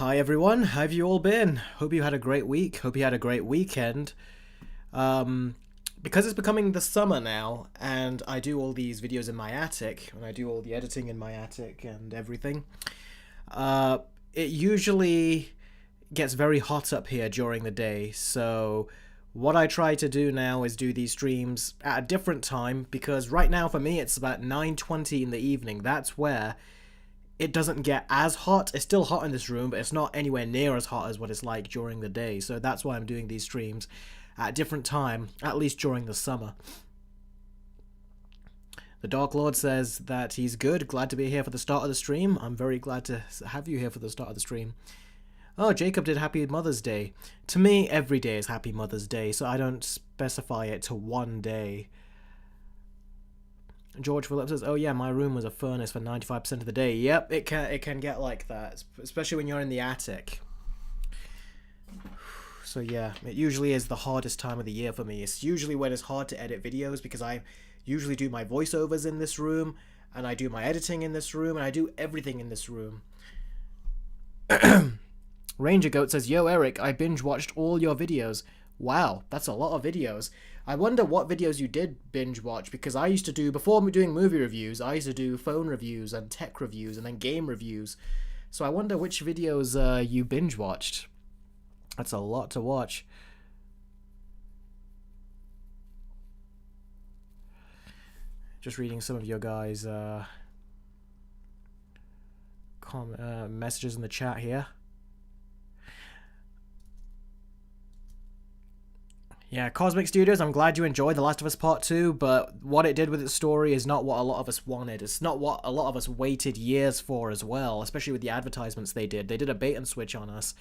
Hi everyone, how have you all been? Hope you had a great week. Hope you had a great weekend. Because it's becoming the summer now, and I do all these videos in my attic, and I do all the editing in my attic and everything, uh, it usually gets very hot up here during the day, so what I try to do now is do these streams at a different time, because right now for me it's about 9:20 in the evening. That's where it doesn't get as hot. It's still hot in this room, but it's not anywhere near as hot as what it's like during the day. So that's why I'm doing these streams at a different time, at least during the summer. The Dark Lord says that he's good, glad to be here for the start of the stream. I'm very glad to have you here for the start of the stream. Oh, Jacob did Happy Mother's Day. To me, every day is Happy Mother's Day, so I don't specify it to one day. George Phillips says, oh yeah, my room was a furnace for 95% of the day. Yep, it can get like that, especially when you're in the attic. So yeah, it usually is the hardest time of the year for me. It's usually when it's hard to edit videos, because I usually do my voiceovers in this room, and I do my editing in this room, and I do everything in this room. Ranger Goat says, yo Eric, I binge watched all your videos. Wow, that's a lot of videos. I wonder what videos you did binge watch, because I used to do, before doing movie reviews, I used to do phone reviews and tech reviews and then game reviews. So I wonder which videos you binge watched. That's a lot to watch. Just reading some of your guys' messages in the chat here. Yeah, Cosmic Studios, I'm glad you enjoyed The Last of Us Part 2, but what it did with its story is not what a lot of us wanted. It's not what a lot of us waited years for as well, especially with the advertisements they did. They did a bait and switch on us.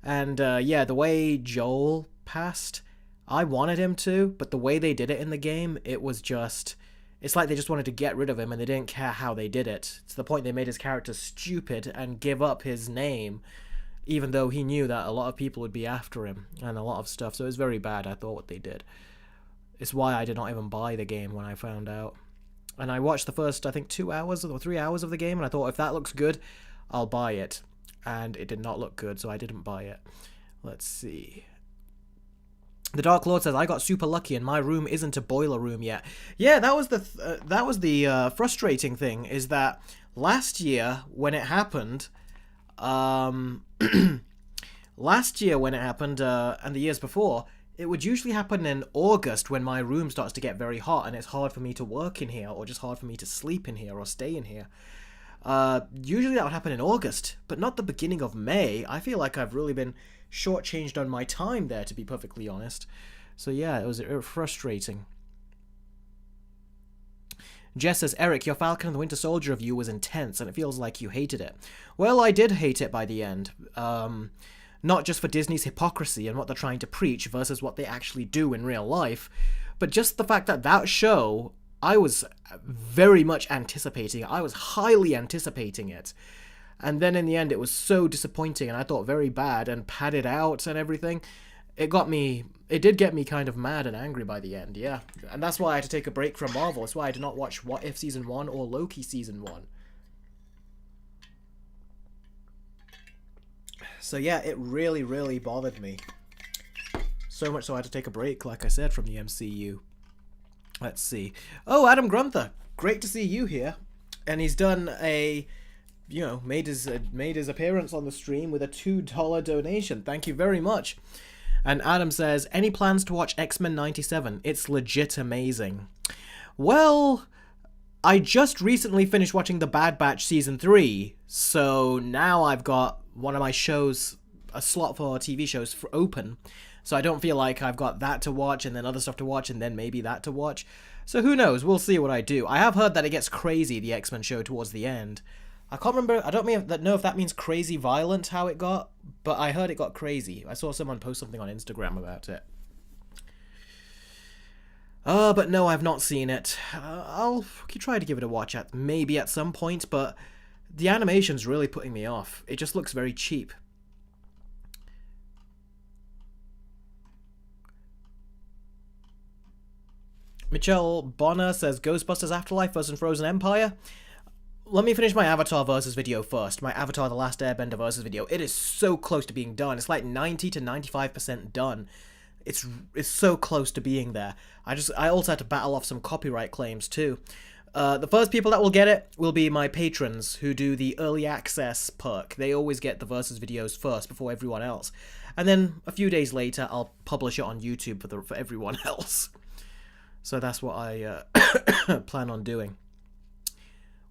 And yeah, the way Joel passed, I wanted him to, but the way they did it in the game, it was just... It's like they just wanted to get rid of him and they didn't care how they did it. To the point they made his character stupid and give up his name, even though he knew that a lot of people would be after him and a lot of stuff. So it was very bad, I thought, what they did. It's why I did not even buy the game when I found out. And I watched the first, I think, 2 hours or 3 hours of the game, and I thought, if that looks good, I'll buy it. And it did not look good, so I didn't buy it. Let's see. The Dark Lord says, I got super lucky and my room isn't a boiler room yet. Yeah, that was the frustrating thing, is that last year when it happened... last year when it happened, and the years before, it would usually happen in August when my room starts to get very hot and it's hard for me to work in here, or just hard for me to sleep in here or stay in here. Usually that would happen in August, but not the beginning of May. I feel like I've really been shortchanged on my time there, to be perfectly honest. So yeah, it was frustrating. Jess says, Eric, your Falcon and the Winter Soldier review was intense, and it feels like you hated it. Well, I did hate it by the end. Not just for Disney's hypocrisy and what they're trying to preach versus what they actually do in real life, but just the fact that that show, I was very much anticipating it. I was highly anticipating it. And then in the end, it was so disappointing, and I thought very bad and padded out and everything. It did get me kind of mad and angry by the end, yeah. And that's why I had to take a break from Marvel. That's why I did not watch What If Season 1 or Loki Season 1. So yeah, it really, really bothered me. So much so I had to take a break, like I said, from the MCU. Let's see. Oh, Adam Grunther. Great to see you here. And he's done a... You know, made his appearance on the stream with a $2 donation. Thank you very much. And Adam says, any plans to watch X-Men 97? It's legit amazing. Well, I just recently finished watching The Bad Batch Season 3, so now I've got one of my shows, a slot for TV shows open, so I don't feel like I've got that to watch and then other stuff to watch and then maybe that to watch. So who knows, we'll see what I do. I have heard that it gets crazy, the X-Men show, towards the end. I can't remember, I don't know if that means crazy violent, how it got, but I heard it got crazy. I saw someone post something on Instagram about it. But no, I've not seen it. I'll try to give it a watch maybe at some point, but the animation's really putting me off. It just looks very cheap. Michelle Bonner says, Ghostbusters Afterlife vs. Frozen Empire. let me finish my Avatar versus video first. My Avatar The Last Airbender versus video. It is so close to being done. It's like 90 to 95% done. It's so close to being there. I also had to battle off some copyright claims too. The first people that will get it will be my patrons who do the early access perk. They always get the versus videos first before everyone else. And then a few days later, I'll publish it on YouTube for everyone else. So that's what I plan on doing.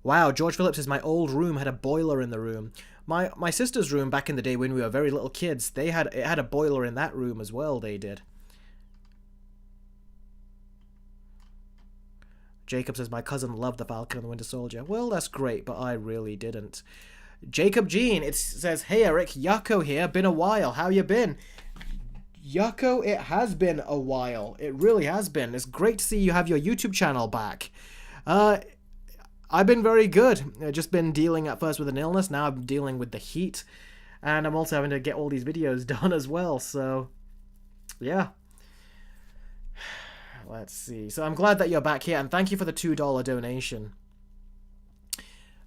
Wow, George Phillips says my old room had a boiler in the room. My sister's room back in the day when we were very little kids, it had a boiler in that room as well, they did. Jacob says, my cousin loved The Falcon and the Winter Soldier. Well, that's great, but I really didn't. Jacob Jean, it says, hey Eric, Yucko here, been a while, how you been? Yucko, it has been a while. It really has been. It's great to see you have your YouTube channel back. I've been very good. I've just been dealing at first with an illness, now I'm dealing with the heat. And I'm also having to get all these videos done as well, so yeah. Let's see. So I'm glad that you're back here, and thank you for the $2 donation.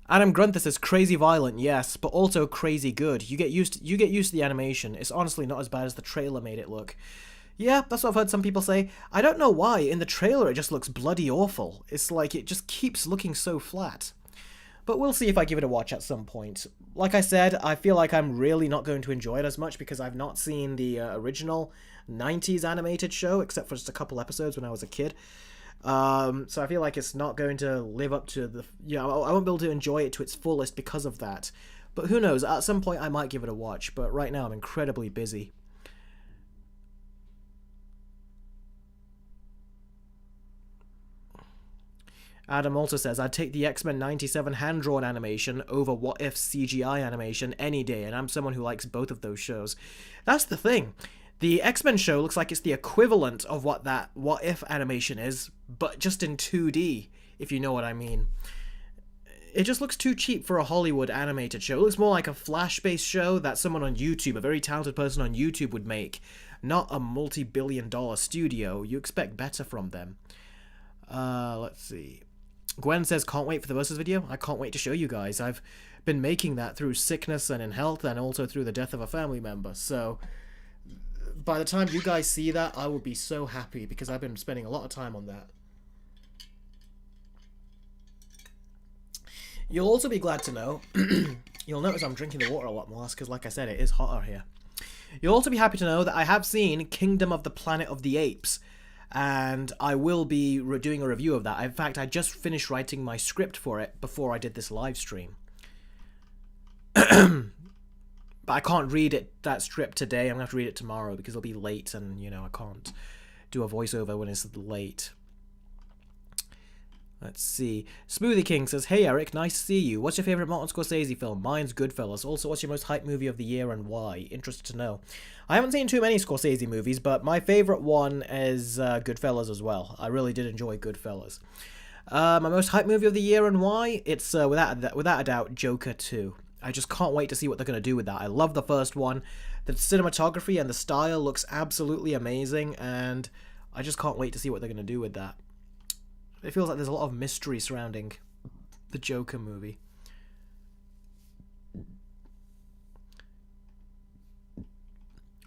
Adam Grunther says, crazy violent, yes, but also crazy good. You get used to the animation. It's honestly not as bad as the trailer made it look. Yeah, that's what I've heard some people say. I don't know why. In the trailer, it just looks bloody awful. It's like it just keeps looking so flat. But we'll see if I give it a watch at some point. Like I said, I feel like I'm really not going to enjoy it as much because I've not seen the original 90s animated show, except for just a couple episodes when I was a kid. So I feel like it's not going to live up to the... I won't be able to enjoy it to its fullest because of that. But who knows, at some point I might give it a watch, but right now I'm incredibly busy. Adam also says, I'd take the X-Men 97 hand-drawn animation over What If CGI animation any day, and I'm someone who likes both of those shows. That's the thing. The X-Men show looks like it's the equivalent of what that What If animation is, but just in 2D, if you know what I mean. It just looks too cheap for a Hollywood animated show. It looks more like a Flash-based show that someone on YouTube, a very talented person on YouTube would make, not a multi-billion-dollar studio. You expect better from them. Let's see. Gwen says, can't wait for the versus video. I can't wait to show you guys. I've been making that through sickness and in health and also through the death of a family member. So by the time you guys see that, I will be so happy because I've been spending a lot of time on that. You'll also be glad to know, you'll notice I'm drinking the water a lot more because like I said, it is hotter here. You'll also be happy to know that I have seen Kingdom of the Planet of the Apes. And I will be doing a review of that. In fact, I just finished writing my script for it before I did this live stream. But I can't read that script today. I'm going to have to read it tomorrow because it'll be late and, I can't do a voiceover when it's late. Let's see. Smoothie King says, hey Eric, nice to see you. What's your favourite Martin Scorsese film? Mine's Goodfellas. Also, what's your most hyped movie of the year and why? Interested to know. I haven't seen too many Scorsese movies, but my favourite one is Goodfellas as well. I really did enjoy Goodfellas. My most hyped movie of the year and why? It's, without a doubt, Joker 2. I just can't wait to see what they're going to do with that. I love the first one. The cinematography and the style looks absolutely amazing, and I just can't wait to see what they're going to do with that. It feels like there's a lot of mystery surrounding the Joker movie.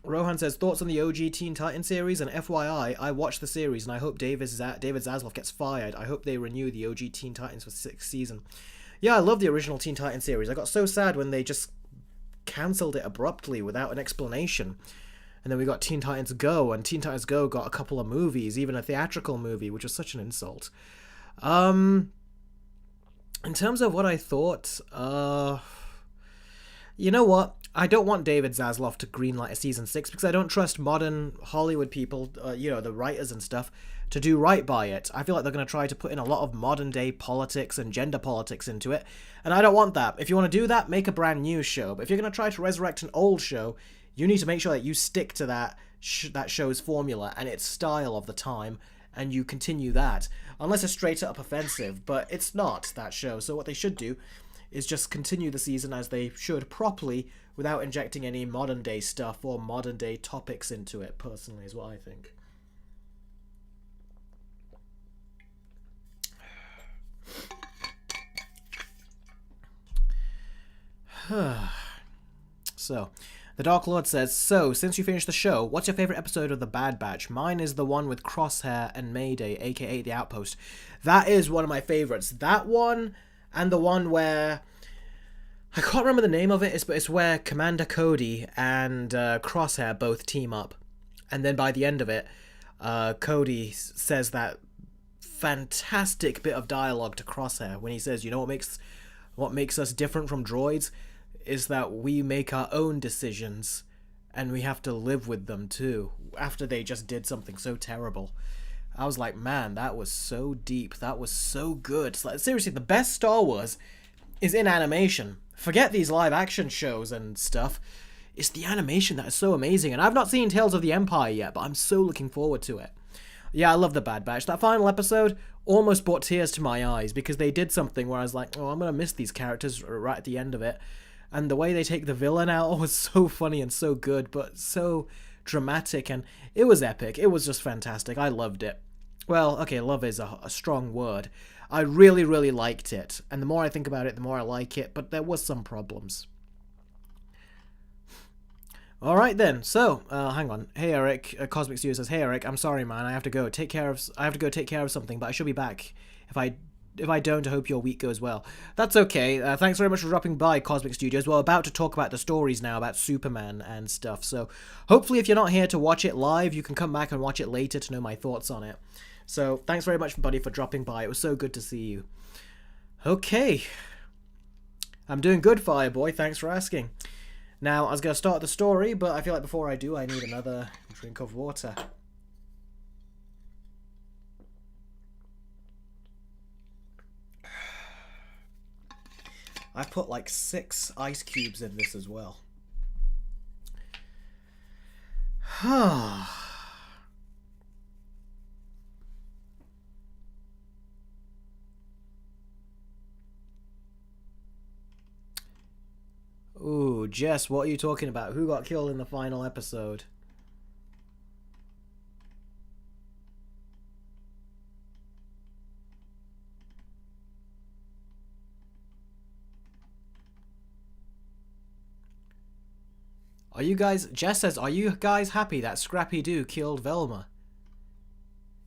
Rohan says, thoughts on the OG Teen Titans series, and FYI, I watched the series and I hope David Zaslav gets fired. I hope they renew the OG Teen Titans for 6th season. Yeah, I love the original Teen Titans series. I got so sad when they just cancelled it abruptly without an explanation. And then we got Teen Titans Go, and Teen Titans Go got a couple of movies, even a theatrical movie, which was such an insult. In terms of what I thought, you know what? I don't want David Zaslav to greenlight a season 6 because I don't trust modern Hollywood people, the writers and stuff, to do right by it. I feel like they're going to try to put in a lot of modern day politics and gender politics into it, and I don't want that. If you want to do that, make a brand new show. But if you're going to try to resurrect an old show, you need to make sure that you stick to that show's formula and its style of the time, and you continue that. Unless it's straight up offensive, but it's not, that show. So what they should do is just continue the season as they should properly without injecting any modern day stuff or modern day topics into it, personally, is what I think. So, the Dark Lord says, so, since you finished the show, what's your favourite episode of The Bad Batch? Mine is the one with Crosshair and Mayday, aka The Outpost. That is one of my favourites. That one, and the one where... I can't remember the name of it, but it's where Commander Cody and Crosshair both team up. And then by the end of it, Cody says that fantastic bit of dialogue to Crosshair when he says, you know what makes us different from droids is that we make our own decisions and we have to live with them too, after they just did something so terrible. I was like, man, that was so deep. That was so good. It's like, seriously, the best Star Wars is in animation. Forget these live action shows and stuff. It's the animation that is so amazing. And I've not seen Tales of the Empire yet, but I'm so looking forward to it. Yeah, I love The Bad Batch. That final episode almost brought tears to my eyes because they did something where I was like, oh, I'm going to miss these characters right at the end of it. And the way they take the villain out was so funny and so good, but so dramatic, and it was epic. It was just fantastic. I loved it. Well, okay, love is a strong word. I really, really liked it. And the more I think about it, the more I like it, but there was some problems. Alright then, so, hang on. Hey Eric, Cosmic Studio says, hey Eric, I'm sorry man, I have to go take care of something, but I should be back. If I don't, I hope your week goes well. That's okay. Thanks very much for dropping by, Cosmic Studios. We're about to talk about the stories now, about Superman and stuff. So, hopefully if you're not here to watch it live, you can come back and watch it later to know my thoughts on it. So, thanks very much, buddy, for dropping by. It was so good to see you. Okay. I'm doing good, Fireboy. Thanks for asking. Now, I was going to start the story, but I feel like before I do, I need another drink of water. I put like 6 ice cubes in this as well. Ooh, Jess, what are you talking about? Who got killed in the final episode? Are you guys... Jess says, are you guys happy that Scrappy Doo killed Velma?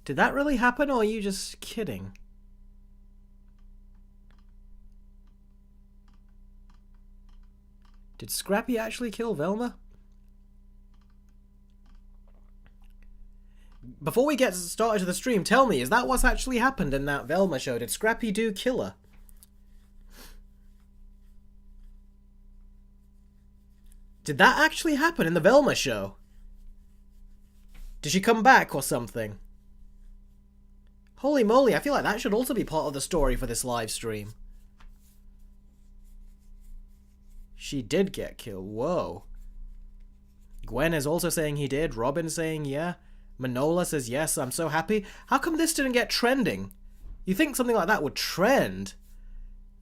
Did that really happen, or are you just kidding? Did Scrappy actually kill Velma? Before we get started to the stream, tell me, is that what's actually happened in that Velma show? Did Scrappy Doo kill her? Did that actually happen in the Velma show? Did she come back or something? Holy moly, I feel like that should also be part of the story for this live stream. She did get killed. Whoa. Gwen is also saying he did. Robin saying yeah. Manola says yes, I'm so happy. How come this didn't get trending? You think something like that would trend?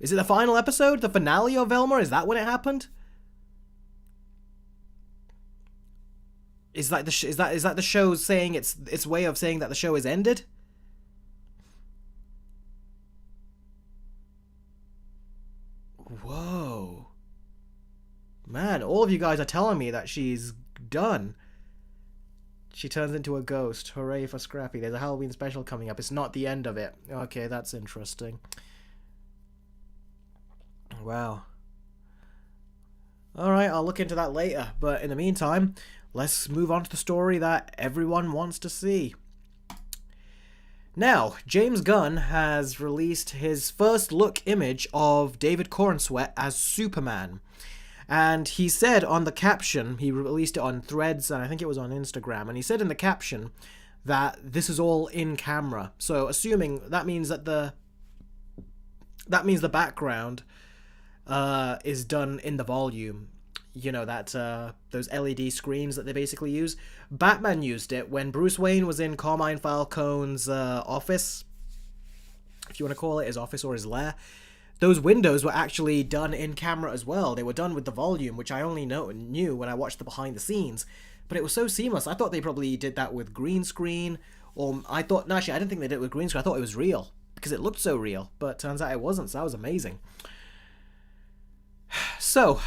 Is it the final episode? The finale of Velma? Is that when it happened? Is that the show saying its way of saying that the show is ended? Whoa. Man, all of you guys are telling me that she's done. She turns into a ghost. Hooray for Scrappy. There's a Halloween special coming up. It's not the end of it. Okay, that's interesting. Wow. Alright, I'll look into that later. But in the meantime, let's move on to the story that everyone wants to see. Now, James Gunn has released his first look image of David Corenswet as Superman. And he said on the caption, he released it on Threads, and I think it was on Instagram, and he said in the caption that this is all in camera. So assuming that means that the background is done in the volume. You know, that those LED screens that they basically use. Batman used it when Bruce Wayne was in Carmine Falcone's office, if you want to call it his office or his lair. Those windows were actually done in camera as well. They were done with the volume, which I only knew when I watched the behind the scenes. But it was so seamless. I thought they probably did that with green screen, or I thought, no, actually, I didn't think they did it with green screen. I thought it was real because it looked so real. But turns out it wasn't. So that was amazing. So,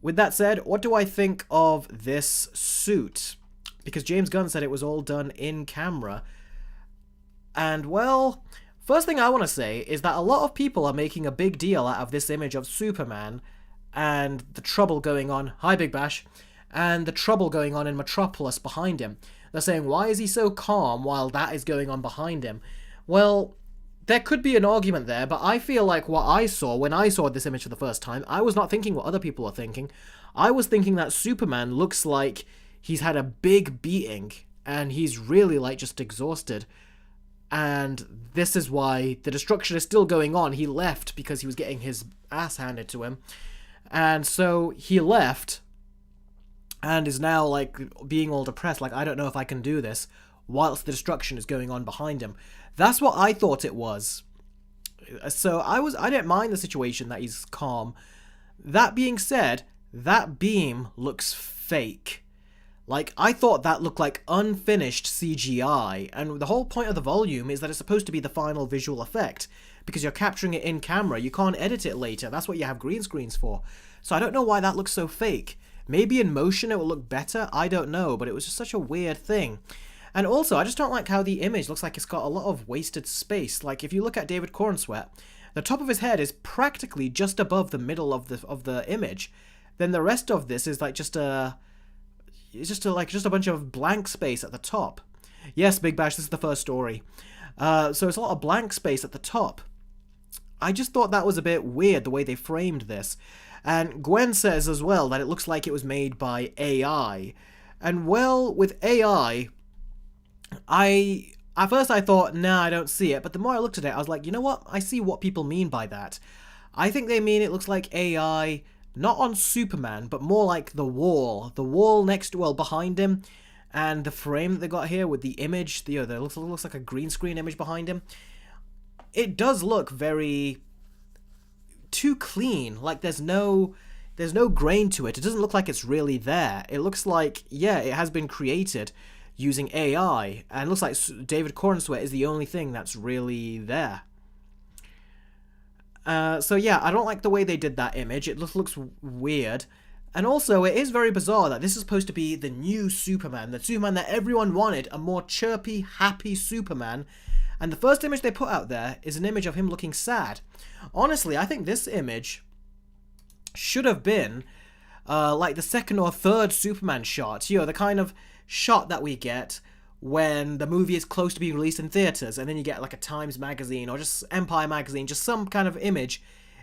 with that said, what do I think of this suit? Because James Gunn said it was all done in camera. And, well, first thing I want to say is that a lot of people are making a big deal out of this image of Superman and the trouble going on. Hi, Big Bash. And the trouble going on in Metropolis behind him. They're saying, why is he so calm while that is going on behind him? Well, there could be an argument there, but I feel like what I saw when I saw this image for the first time, I was not thinking what other people are thinking. I was thinking that Superman looks like he's had a big beating and he's really, like, just exhausted. And this is why the destruction is still going on. He left because he was getting his ass handed to him. And so he left and is now, like, being all depressed, like, I don't know if I can do this, whilst the destruction is going on behind him. That's what I thought it was. So I didn't mind the situation that he's calm. That being said, that beam looks fake. Like, I thought that looked like unfinished CGI, and the whole point of the volume is that it's supposed to be the final visual effect, because you're capturing it in camera, you can't edit it later, that's what you have green screens for. So I don't know why that looks so fake. Maybe in motion it will look better, I don't know, but it was just such a weird thing. And also, I just don't like how the image looks like it's got a lot of wasted space. Like, if you look at David Cornsweet, the top of his head is practically just above the middle of the image. Then the rest of this is like just a bunch of blank space at the top. Yes, Big Bash, this is the first story. So it's a lot of blank space at the top. I just thought that was a bit weird, the way they framed this. And Gwen says as well that it looks like it was made by AI. And, well, with AI, at first I thought, nah, I don't see it. But the more I looked at it, I was like, you know what? I see what people mean by that. I think they mean it looks like AI, not on Superman, but more like the wall. The wall behind him. And the frame that they got here with the image, there looks like a green screen image behind him. It does look very too clean. Like, there's no grain to it. It doesn't look like it's really there. It looks like, yeah, it has been created using AI, and it looks like David Cornsweet is the only thing that's really there. So yeah, I don't like the way they did that image. It just looks weird. And also, it is very bizarre that this is supposed to be the new Superman, the Superman that everyone wanted, a more chirpy, happy Superman. And the first image they put out there is an image of him looking sad. Honestly, I think this image should have been like the second or third Superman shot. You know, the kind of shot that we get when the movie is close to being released in theaters, and then you get like a Times magazine or just Empire magazine, just some kind of image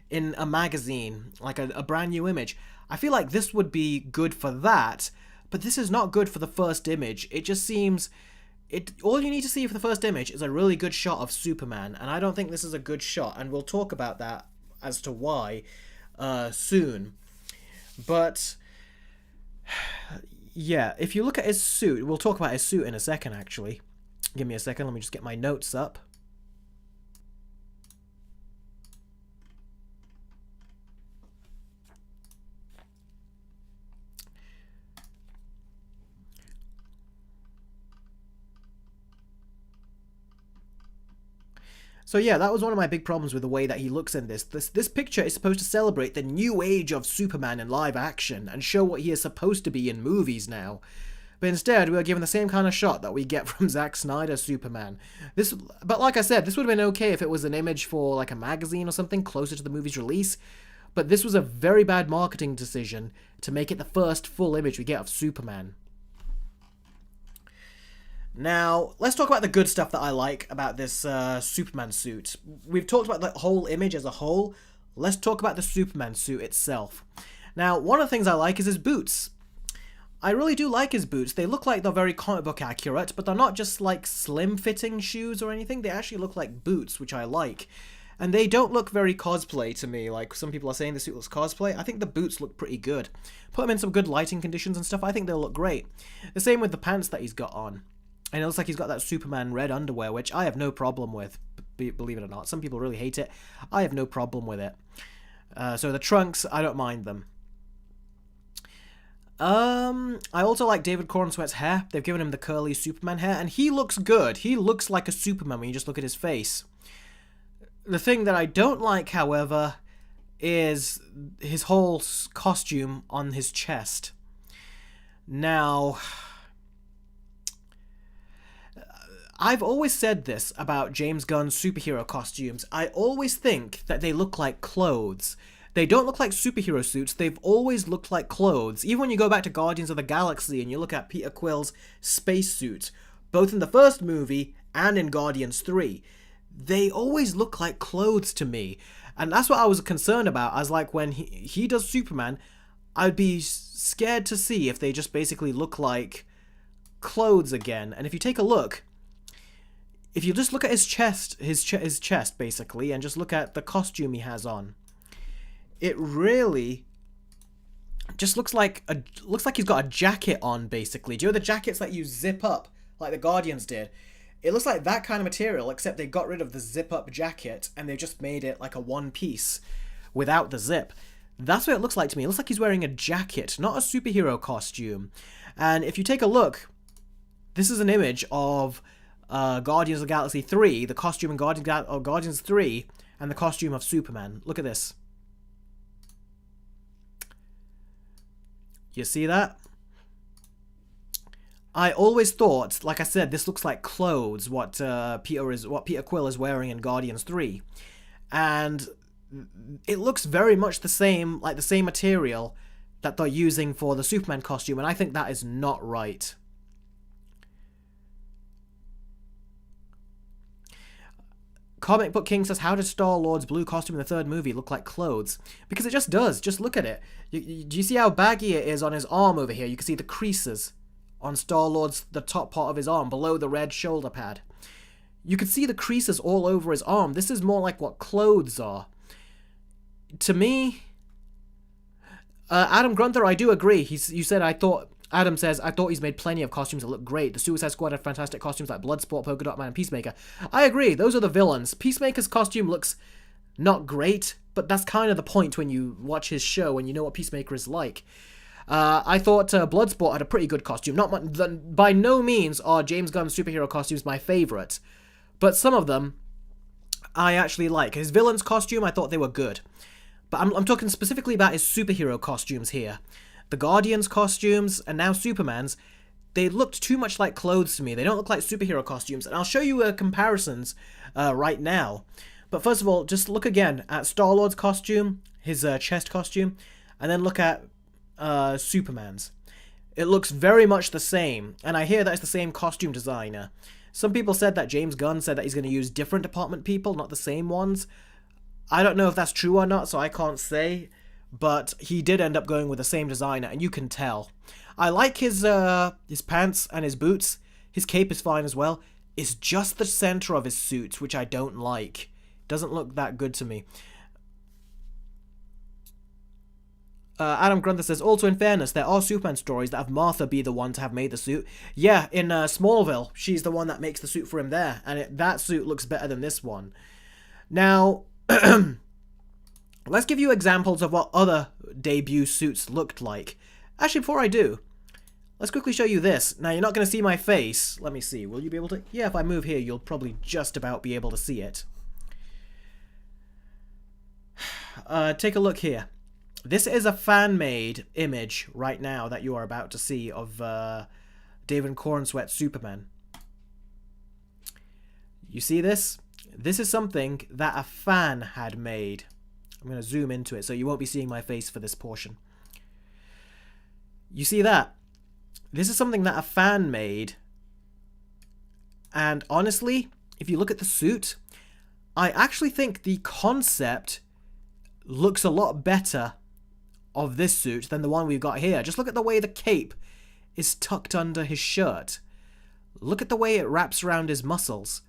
in a magazine, like a brand new image. I feel like this would be good for that, but this is not good for the first image. It just seems... all you need to see for the first image is a really good shot of Superman, and I don't think this is a good shot, and we'll talk about that as to why soon. But yeah, if you look at his suit, we'll talk about his suit in a second, actually. Give me a second, let me just get my notes up. So yeah, that was one of my big problems with the way that he looks in this. This picture is supposed to celebrate the new age of Superman in live action and show what he is supposed to be in movies now. But instead, we are given the same kind of shot that we get from Zack Snyder's Superman. But like I said, this would have been okay if it was an image for like a magazine or something closer to the movie's release. But this was a very bad marketing decision to make it the first full image we get of Superman. Now, let's talk about the good stuff that I like about this Superman suit. We've talked about the whole image as a whole. Let's talk about the Superman suit itself. Now, one of the things I like is his boots. I really do like his boots. They look like they're very comic book accurate, but they're not just like slim-fitting shoes or anything. They actually look like boots, which I like. And they don't look very cosplay to me, like some people are saying the suit looks cosplay. I think the boots look pretty good. Put them in some good lighting conditions and stuff, I think they'll look great. The same with the pants that he's got on. And it looks like he's got that Superman red underwear, which I have no problem with, believe it or not. Some people really hate it. I have no problem with it. So the trunks, I don't mind them. I also like David Cornsweet's hair. They've given him the curly Superman hair, and he looks good. He looks like a Superman when you just look at his face. The thing that I don't like, however, is his whole costume on his chest. Now, I've always said this about James Gunn's superhero costumes. I always think that they look like clothes. They don't look like superhero suits, they've always looked like clothes. Even when you go back to Guardians of the Galaxy and you look at Peter Quill's spacesuit, both in the first movie and in Guardians 3, they always look like clothes to me. And that's what I was concerned about. I was like, when he does Superman, I'd be scared to see if they just basically look like clothes again. And if you take a look, if you just look at his chest, his chest basically, and just look at the costume he has on, it really just looks like he's got a jacket on, basically. Do you know the jackets that you zip up, like the Guardians did? It looks like that kind of material, except they got rid of the zip-up jacket and they just made it like a one piece without the zip. That's what it looks like to me. It looks like he's wearing a jacket, not a superhero costume. And if you take a look, this is an image of Guardians of the Galaxy 3, the costume in Guardians 3, and the costume of Superman. Look at this. You see that? I always thought, like I said, this looks like clothes, what Peter Quill is wearing in Guardians 3. And it looks very much the same, like the same material that they're using for the Superman costume, and I think that is not right. Comic Book King says, how does Star-Lord's blue costume in the third movie look like clothes? Because it just does. Just look at it. Do you see how baggy it is on his arm over here? You can see the creases on Star-Lord's, the top part of his arm, below the red shoulder pad. You can see the creases all over his arm. This is more like what clothes are. To me, Adam Grunther, I do agree. Adam says, I thought he's made plenty of costumes that look great. The Suicide Squad had fantastic costumes like Bloodsport, Polka Dot Man, and Peacemaker. I agree, those are the villains. Peacemaker's costume looks not great, but that's kind of the point when you watch his show and you know what Peacemaker is like. I thought Bloodsport had a pretty good costume. By no means are James Gunn's superhero costumes my favourite, but some of them I actually like. His villain's costume, I thought they were good. But I'm talking specifically about his superhero costumes here. The Guardians' costumes, and now Superman's, they looked too much like clothes to me. They don't look like superhero costumes, and I'll show you comparisons right now. But first of all, just look again at Star-Lord's costume, his chest costume, and then look at Superman's. It looks very much the same, and I hear that it's the same costume designer. Some people said that James Gunn said that he's going to use different department people, not the same ones. I don't know if that's true or not, so I can't say, but he did end up going with the same designer, and you can tell. I like his pants and his boots. His cape is fine as well. It's just the center of his suit, which I don't like. Doesn't look that good to me. Adam Grunther says, also in fairness, there are Superman stories that have Martha be the one to have made the suit. Yeah, in Smallville, she's the one that makes the suit for him there, and that suit looks better than this one. Now, let's give you examples of what other debut suits looked like. Actually, before I do, let's quickly show you this. Now, you're not going to see my face. Let me see. Will you be able to? Yeah, if I move here, you'll probably just about be able to see it. Take a look here. This is a fan-made image right now that you are about to see of David Cornsweat's Superman. You see this? This is something that a fan had made. I'm going to zoom into it so you won't be seeing my face for this portion. You see that? This is something that a fan made. And honestly, if you look at the suit, I actually think the concept looks a lot better of this suit than the one we've got here. Just look at the way the cape is tucked under his shirt. Look at the way it wraps around his muscles.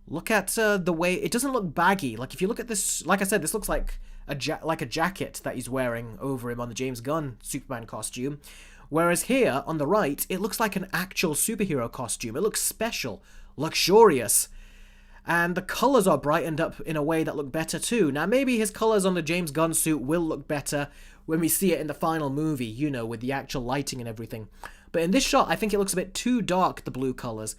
Look at the way it doesn't look baggy. Like if you look at this, like I said, this looks like a jacket that he's wearing over him on the James Gunn Superman costume. Whereas here on the right, it looks like an actual superhero costume. It looks special, luxurious. And the colours are brightened up in a way that look better too. Now maybe his colours on the James Gunn suit will look better when we see it in the final movie, you know, with the actual lighting and everything. But in this shot, I think it looks a bit too dark, the blue colours.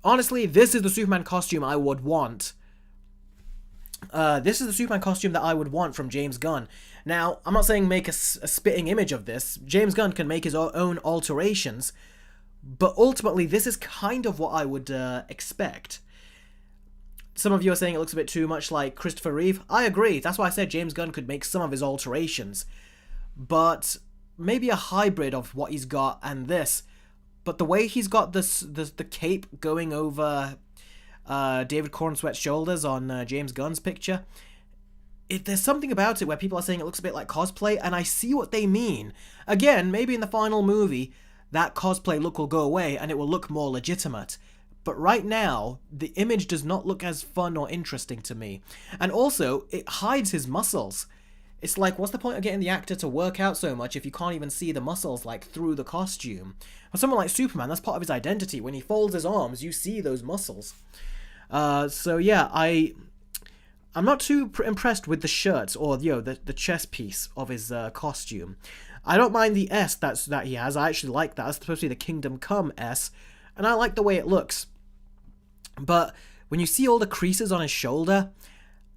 Honestly, this is the Superman costume I would want This is the Superman costume that I would want from James Gunn. Now, I'm not saying make a spitting image of this. James Gunn can make his own alterations, but ultimately this is kind of what I would expect. Some of you are saying it looks a bit too much like Christopher Reeve. I agree. That's why I said James Gunn could make some of his alterations. But maybe a hybrid of what he's got and this. But the way he's got the cape going over David Cornsweat's shoulders on James Gunn's picture, there's something about it where people are saying it looks a bit like cosplay, and I see what they mean. Again, maybe in the final movie, that cosplay look will go away and it will look more legitimate. But right now, the image does not look as fun or interesting to me. And also, it hides his muscles. It's like, what's the point of getting the actor to work out so much if you can't even see the muscles, like, through the costume? For someone like Superman, that's part of his identity. When he folds his arms, you see those muscles. So yeah, I'm not too impressed with the shirt or, the chest piece of his costume. I don't mind the S that he has. I actually like that. That's supposed to be the Kingdom Come S, and I like the way it looks. But when you see all the creases on his shoulder,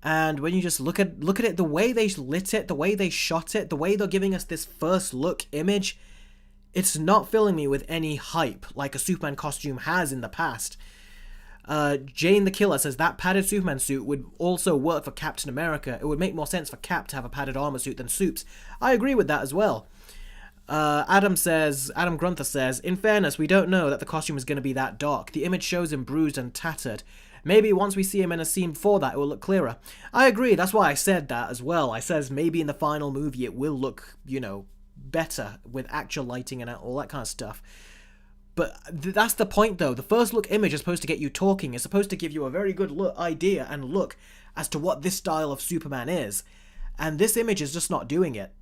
and when you just look at it, the way they lit it, the way they shot it, the way they're giving us this first look image, it's not filling me with any hype like a Superman costume has in the past. Jane the Killer says that padded Superman suit would also work for Captain America. It would make more sense for Cap to have a padded armor suit than Supes. I agree with that as well. Adam Grunther says, in fairness, we don't know that the costume is going to be that dark. The image shows him bruised and tattered. Maybe once we see him in a scene before that, it will look clearer. I agree, that's why I said that as well. I says maybe in the final movie it will look, better with actual lighting and all that kind of stuff. But that's the point, though. The first look image is supposed to get you talking. It's supposed to give you a very good idea and look as to what this style of Superman is. And this image is just not doing it.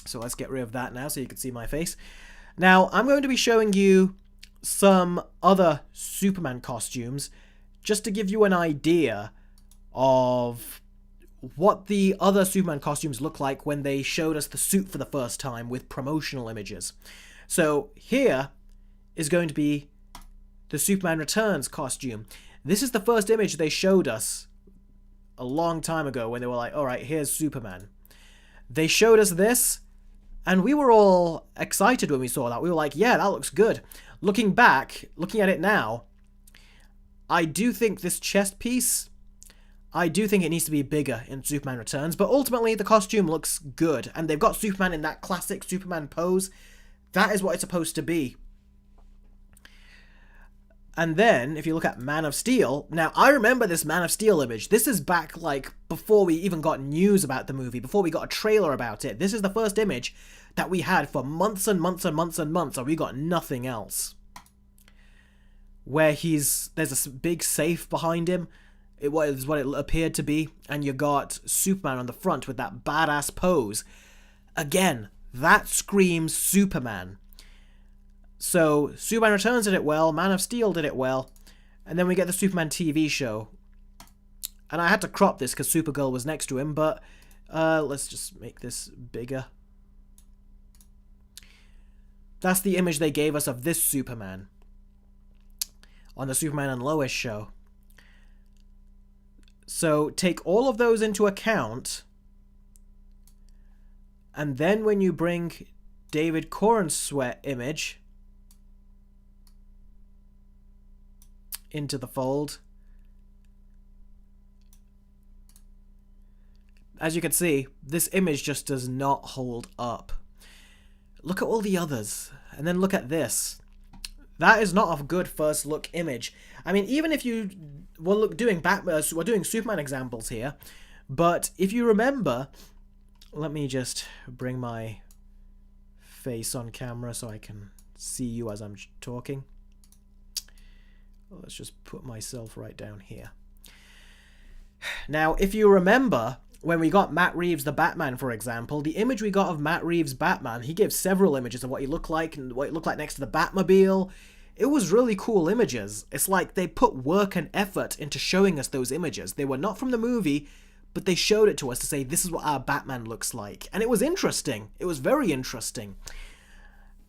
So let's get rid of that now so you can see my face. Now, I'm going to be showing you some other Superman costumes just to give you an idea of what the other Superman costumes look like when they showed us the suit for the first time with promotional images. So here is going to be the Superman Returns costume. This is the first image they showed us a long time ago when they were like, alright, here's Superman. They showed us this, and we were all excited when we saw that. We were like, yeah, that looks good. Looking back, looking at it now, I do think this chest piece, I do think it needs to be bigger in Superman Returns, but ultimately the costume looks good, and they've got Superman in that classic Superman pose. That is what it's supposed to be. And then, if you look at Man of Steel, now I remember this Man of Steel image. This is back, like, before we even got news about the movie, before we got a trailer about it. This is the first image that we had for months and months and months and months, and we got nothing else. Where there's a big safe behind him. It was what it appeared to be, and you got Superman on the front with that badass pose. Again, that screams Superman. So, Superman Returns did it well, Man of Steel did it well, and then we get the Superman TV show. And I had to crop this because Supergirl was next to him, but let's just make this bigger. That's the image they gave us of this Superman on the Superman and Lois show. So, take all of those into account, and then when you bring David Cornsweat image into the fold, as you can see, this image just does not hold up. Look at all the others, and then look at this. That is not a good first look image. I mean, even if you were doing we're doing Superman examples here, but if you remember, let me just bring my face on camera so I can see you as I'm talking. Let's just put myself right down here. Now, if you remember, when we got Matt Reeves' The Batman, for example, the image we got of Matt Reeves' Batman, he gave several images of what he looked like and what he looked like next to the Batmobile. It was really cool images. It's like they put work and effort into showing us those images. They were not from the movie, but they showed it to us to say, this is what our Batman looks like. And it was interesting. It was very interesting.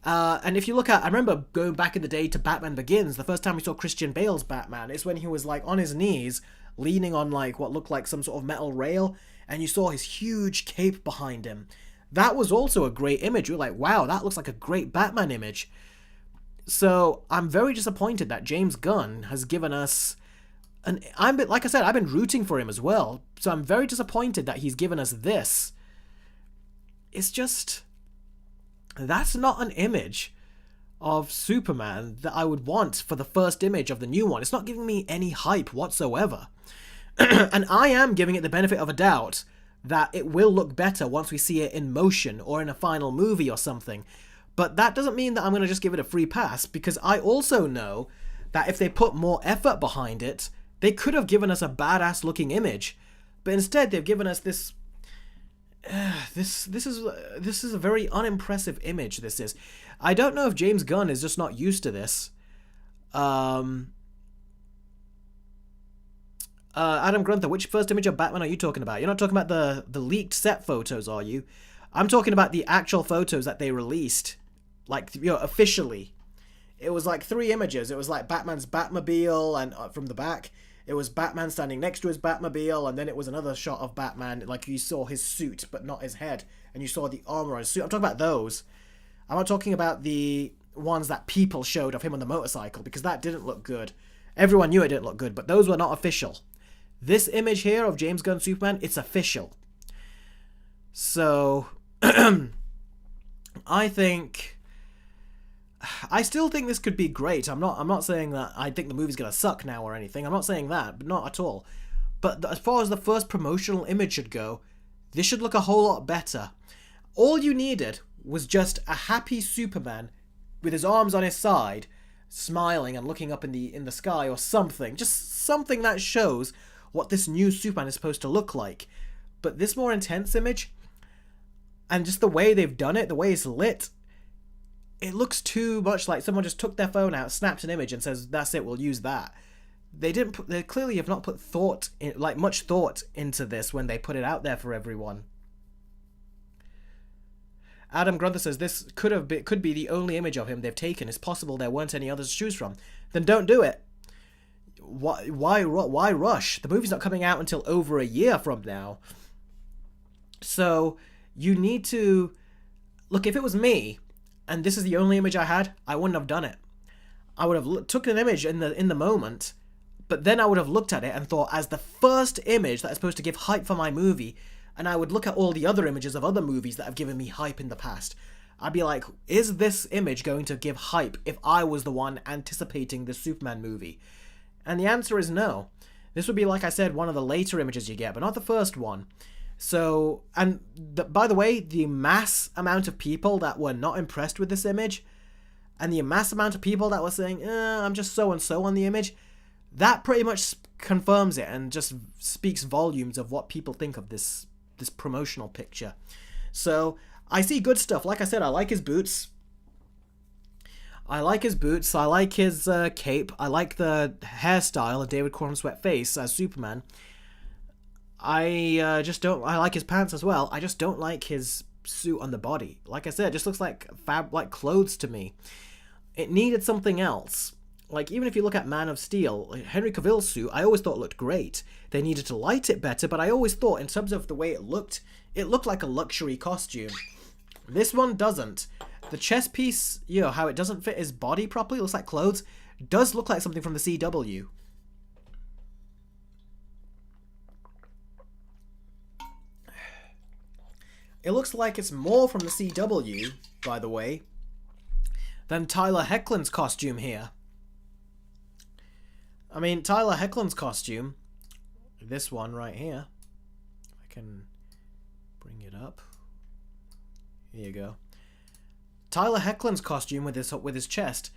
And if you look at, I remember going back in the day to Batman Begins, the first time we saw Christian Bale's Batman, it's when he was like on his knees, leaning on like what looked like some sort of metal rail, and you saw his huge cape behind him. That was also a great image. You're like, wow, that looks like a great Batman image. So I'm very disappointed that James Gunn has given us like I said, I've been rooting for him as well. So I'm very disappointed that he's given us this. It's just, that's not an image of Superman that I would want for the first image of the new one. It's not giving me any hype whatsoever. And I am giving it the benefit of a doubt that it will look better once we see it in motion or in a final movie or something. But that doesn't mean that I'm going to just give it a free pass, because I also know that if they put more effort behind it, they could have given us a badass looking image. But instead they've given us this this is a very unimpressive image. This is. I don't know if James Gunn is just not used to this. Adam Grunther, which first image of Batman are you talking about? You're not talking about the leaked set photos, are you? I'm talking about the actual photos that they released, like, you know, officially. It was like 3 images. It was like Batman's Batmobile, and from the back, it was Batman standing next to his Batmobile, and then it was another shot of Batman, like you saw his suit, but not his head, and you saw the armor on his suit. I'm talking about those. I'm not talking about the ones that people showed of him on the motorcycle, because that didn't look good. Everyone knew it didn't look good, but those were not official. This image here of James Gunn Superman, it's official. So, I still think this could be great. I'm not saying that I think the movie's gonna suck now or anything. I'm not saying that, but not at all. But as far as the first promotional image should go, this should look a whole lot better. All you needed was just a happy Superman with his arms on his side, smiling and looking up in the sky or something. Just something that shows what this new Superman is supposed to look like. But this more intense image, and just the way they've done it, the way it's lit, it looks too much like someone just took their phone out, snapped an image, and says, "That's it, we'll use that." They clearly have not put much thought into this when they put it out there for everyone. Adam Grunther says this could be the only image of him they've taken. It's possible there weren't any others to choose from. Then don't do it. Why rush? The movie's not coming out until over a year from now. So you need to look. If it was me, and this is the only image I had, I wouldn't have done it. I would have took an image in the moment, but then I would have looked at it and thought, as the first image that is supposed to give hype for my movie, and I would look at all the other images of other movies that have given me hype in the past. I'd be like, is this image going to give hype if I was the one anticipating the Superman movie? And the answer is no. This would be, like I said, one of the later images you get, but not the first one. So, and by the way, the mass amount of people that were not impressed with this image, and the mass amount of people that were saying, I'm just so-and-so on the image, that pretty much confirms it and just speaks volumes of what people think of this promotional picture. So, I see good stuff. Like I said, I like his boots. I like his cape. I like the hairstyle of David Cornsweat face as Superman. I like his pants as well. I just don't like his suit on the body. Like I said, it just looks like clothes to me. It needed something else. Like, even if you look at Man of Steel, Henry Cavill's suit, I always thought looked great. They needed to light it better, but I always thought, in terms of the way it looked like a luxury costume. This one doesn't. The chest piece, you know, how it doesn't fit his body properly, looks like clothes, does look like something from the CW. It looks like it's more from the CW, by the way, than Tyler Hoechlin's costume here. I mean, Tyler Hoechlin's costume, this one right here, I can bring it up. Here you go. Tyler Hoechlin's costume with his chest,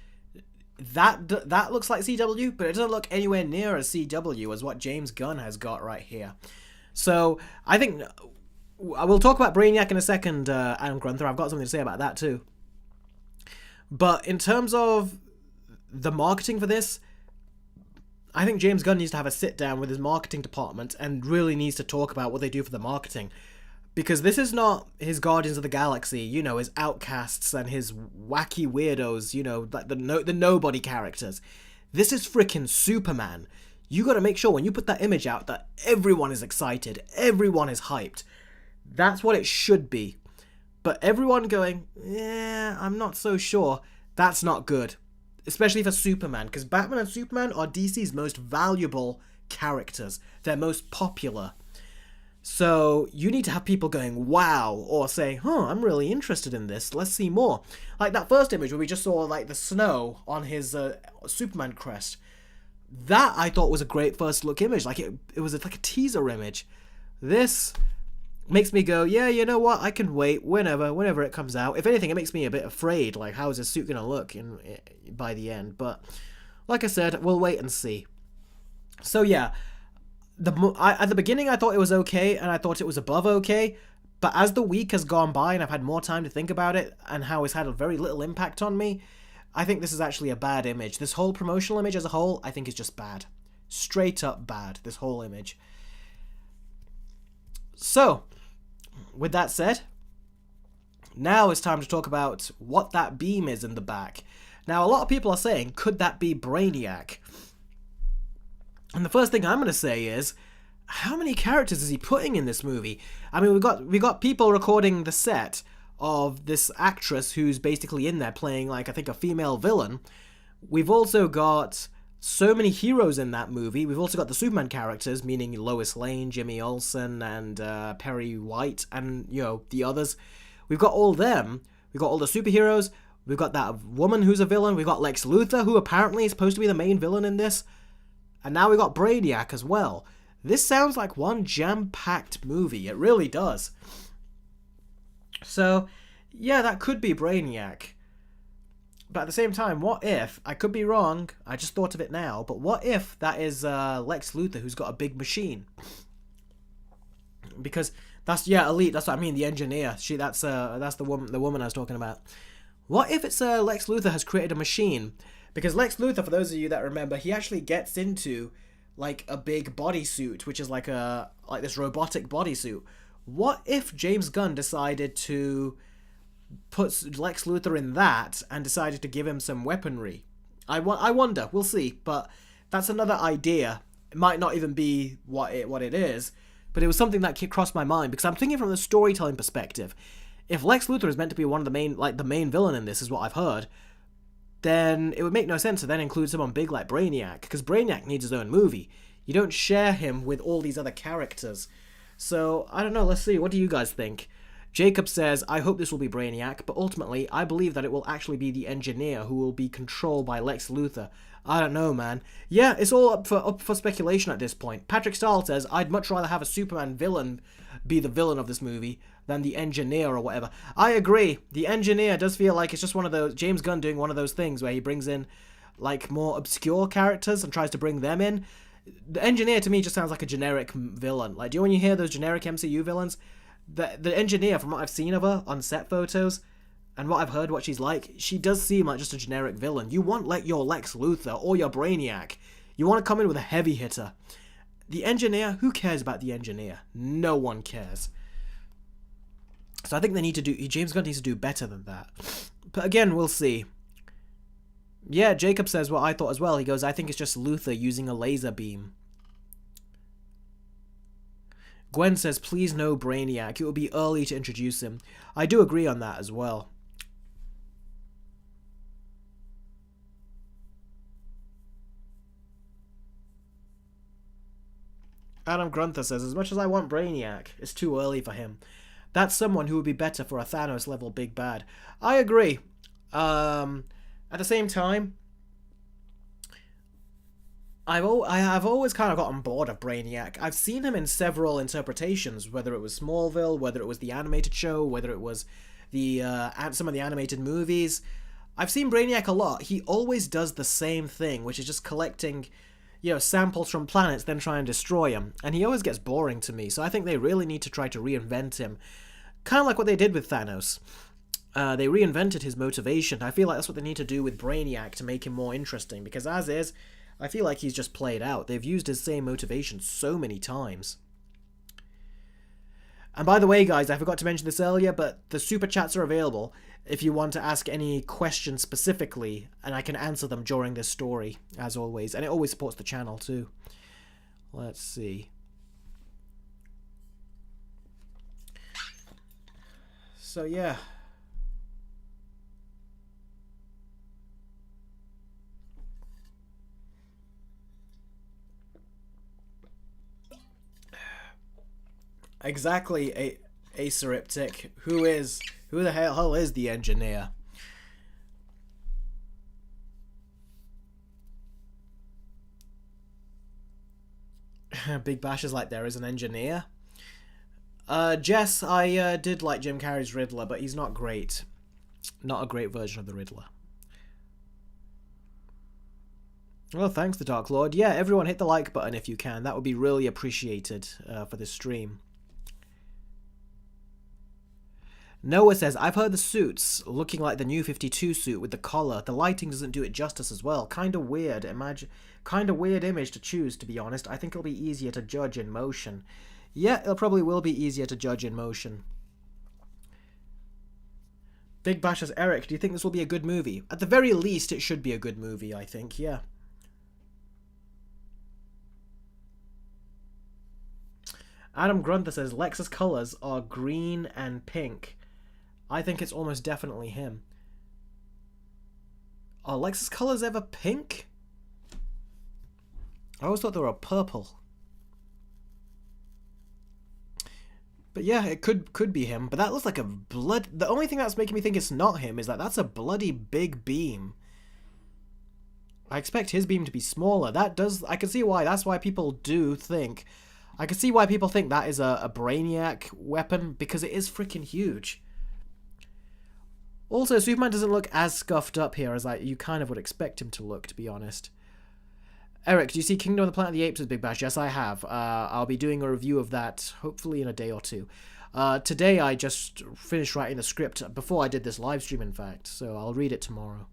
that looks like CW, but it doesn't look anywhere near as CW as what James Gunn has got right here. So I think I will talk about Brainiac in a second, Adam Grunther. I've got something to say about that too. But in terms of the marketing for this, I think James Gunn needs to have a sit down with his marketing department and really needs to talk about what they do for the marketing. Because this is not his Guardians of the Galaxy, you know, his outcasts and his wacky weirdos, you know, like the nobody characters. This is frickin' Superman. You got to make sure when you put that image out that everyone is excited, everyone is hyped. That's what it should be. But everyone going, yeah, I'm not so sure, that's not good. Especially for Superman, because Batman and Superman are DC's most valuable characters. They're most popular. So you need to have people going, wow, or saying, I'm really interested in this, let's see more. Like that first image where we just saw like the snow on his Superman crest. That I thought was a great first look image. Like it was like a teaser image. This makes me go, yeah, you know what, I can wait whenever it comes out. If anything, it makes me a bit afraid, like how is this suit gonna look by the end. But like I said, we'll wait and see. So yeah, at the beginning I thought it was okay, and I thought it was above okay, but as the week has gone by and I've had more time to think about it and how it's had a very little impact on me, I think this is actually a bad image. This whole promotional image as a whole, I think is just bad. Straight up bad, this whole image. So, with that said, now it's time to talk about what that beam is in the back. Now, a lot of people are saying, could that be Brainiac? And the first thing I'm going to say is, how many characters is he putting in this movie? I mean, we got people recording the set of this actress who's basically in there playing, like, I think a female villain. We've also got so many heroes in that movie. We've also got the Superman characters, meaning Lois Lane, Jimmy Olsen, and Perry White, and, you know, the others. We've got all them. We've got all the superheroes. We've got that woman who's a villain. We've got Lex Luthor, who apparently is supposed to be the main villain in this. And now we got Brainiac as well. This sounds like one jam-packed movie. It really does. So, yeah, that could be Brainiac. But at the same time, what if, I could be wrong, I just thought of it now, but what if that is Lex Luthor who's got a big machine? Because that's, yeah, Elite, that's what I mean, the engineer. That's the woman I was talking about. What if it's Lex Luthor has created a machine? Because Lex Luthor, for those of you that remember, he actually gets into like a big bodysuit, which is like this robotic bodysuit. What if James Gunn decided to put Lex Luthor in that and decided to give him some weaponry? I wonder. We'll see. But that's another idea. It might not even be what it is, but it was something that crossed my mind because I'm thinking from the storytelling perspective. If Lex Luthor is meant to be one of the main villain in this, is what I've heard, then it would make no sense to then include someone big like Brainiac, because Brainiac needs his own movie. You don't share him with all these other characters. So, I don't know, let's see, what do you guys think? Jacob says, I hope this will be Brainiac, but ultimately, I believe that it will actually be the engineer who will be controlled by Lex Luthor. I don't know, man. Yeah, it's all up for speculation at this point. Patrick Stahl says, I'd much rather have a Superman villain be the villain of this movie than the engineer or whatever. I agree. The engineer does feel like it's just one of those, James Gunn doing one of those things where he brings in like more obscure characters and tries to bring them in. The engineer to me just sounds like a generic villain. Like, do you know when you hear those generic MCU villains? The engineer, from what I've seen of her on set photos and what I've heard what she's like, she does seem like just a generic villain. You want like your Lex Luthor or your Brainiac. You want to come in with a heavy hitter. The engineer, who cares about the engineer? No one cares. So I think James Gunn needs to do better than that. But again, we'll see. Yeah, Jacob says what I thought as well. He goes, I think it's just Luthor using a laser beam. Gwen says, please no Brainiac. It would be early to introduce him. I do agree on that as well. Adam Grunther says, as much as I want Brainiac, it's too early for him. That's someone who would be better for a Thanos-level big bad. I agree. At the same time, I have always kind of gotten bored of Brainiac. I've seen him in several interpretations, whether it was Smallville, whether it was the animated show, whether it was the some of the animated movies. I've seen Brainiac a lot. He always does the same thing, which is just collecting, samples from planets, then try and destroy them. And he always gets boring to me, so I think they really need to try to reinvent him. Kind of like what they did with Thanos. They reinvented his motivation. I feel like that's what they need to do with Brainiac to make him more interesting, because as is, I feel like he's just played out. They've used his same motivation so many times. And by the way, guys, I forgot to mention this earlier, but the super chats are available if you want to ask any questions specifically, and I can answer them during this story, as always. And it always supports the channel, too. Let's see. So yeah. Exactly, Aceriptic. Who the hell is the engineer? Big Bash is like, there is an engineer. Jess, I did like Jim Carrey's Riddler, but he's not great. Not a great version of the Riddler. Well, thanks, the Dark Lord. Yeah, everyone hit the like button if you can. That would be really appreciated for this stream. Noah says, I've heard the suits looking like the new 52 suit with the collar. The lighting doesn't do it justice as well. Kinda weird. Kinda weird image to choose, to be honest. I think it'll be easier to judge in motion. Yeah, it probably will be easier to judge in motion. Big Bash says, Eric, do you think this will be a good movie? At the very least, it should be a good movie, I think, yeah. Adam Grunther says, Lex's colors are green and pink. I think it's almost definitely him. Are Lex's colors ever pink? I always thought they were purple. But yeah, it could be him. But that looks like a blood... The only thing that's making me think it's not him is that that's a bloody big beam. I expect his beam to be smaller. That does... I can see why. That's why people do think... I can see why people think that is a Brainiac weapon, because it is freaking huge. Also, Superman doesn't look as scuffed up here as you kind of would expect him to look, to be honest. Eric, do you see Kingdom of the Planet of the Apes with Big Bash? Yes, I have. I'll be doing a review of that, hopefully in a day or two. Today, I just finished writing the script, before I did this live stream, in fact, so I'll read it tomorrow.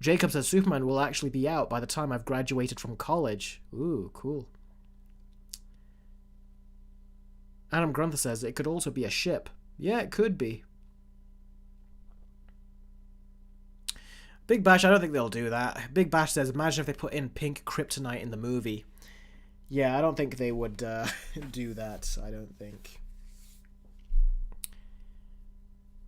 Jacob says Superman will actually be out by the time I've graduated from college. Ooh, cool. Adam Grunther says it could also be a ship. Yeah, it could be. Big Bash, I don't think they'll do that. Big Bash says, imagine if they put in pink kryptonite in the movie. Yeah, I don't think they would do that. I don't think.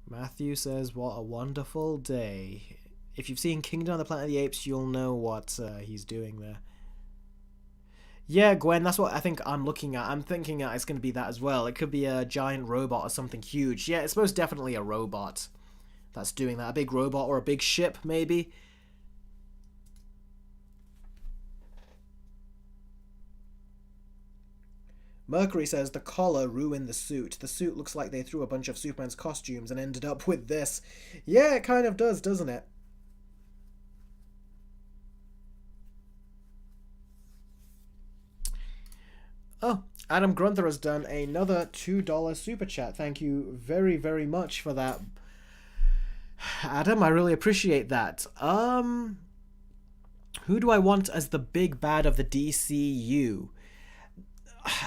Matthew says, what a wonderful day. If you've seen Kingdom of the Planet of the Apes, you'll know what he's doing there. Yeah, Gwen, that's what I think I'm looking at. I'm thinking that it's going to be that as well. It could be a giant robot or something huge. Yeah, it's most definitely a robot that's doing that. A big robot or a big ship, maybe. Mercury says, the collar ruined the suit. The suit looks like they threw a bunch of Superman's costumes and ended up with this. Yeah, it kind of does, doesn't it? Oh, Adam Grunther has done another $2 super chat. Thank you very, very much for that. Adam, I really appreciate that. Who do I want as the big bad of the DCU?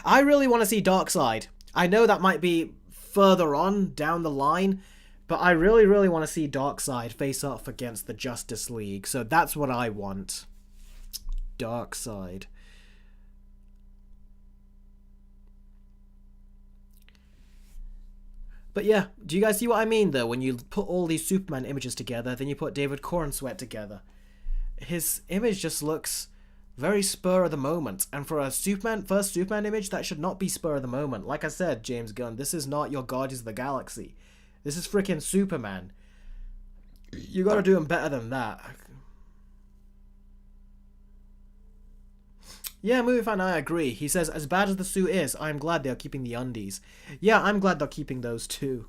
I really want to see Darkseid. I know that might be further on down the line, but I really, really want to see Darkseid face off against the Justice League. So that's what I want. Darkseid. But yeah, do you guys see what I mean, though? When you put all these Superman images together, then you put David Cornsweet together. His image just looks very spur of the moment. And for a first Superman image, that should not be spur of the moment. Like I said, James Gunn, this is not your Guardians of the Galaxy. This is freaking Superman. You gotta do him better than that. Yeah, movie fan, I agree. He says, as bad as the suit is, I'm glad they're keeping the undies. Yeah, I'm glad they're keeping those too.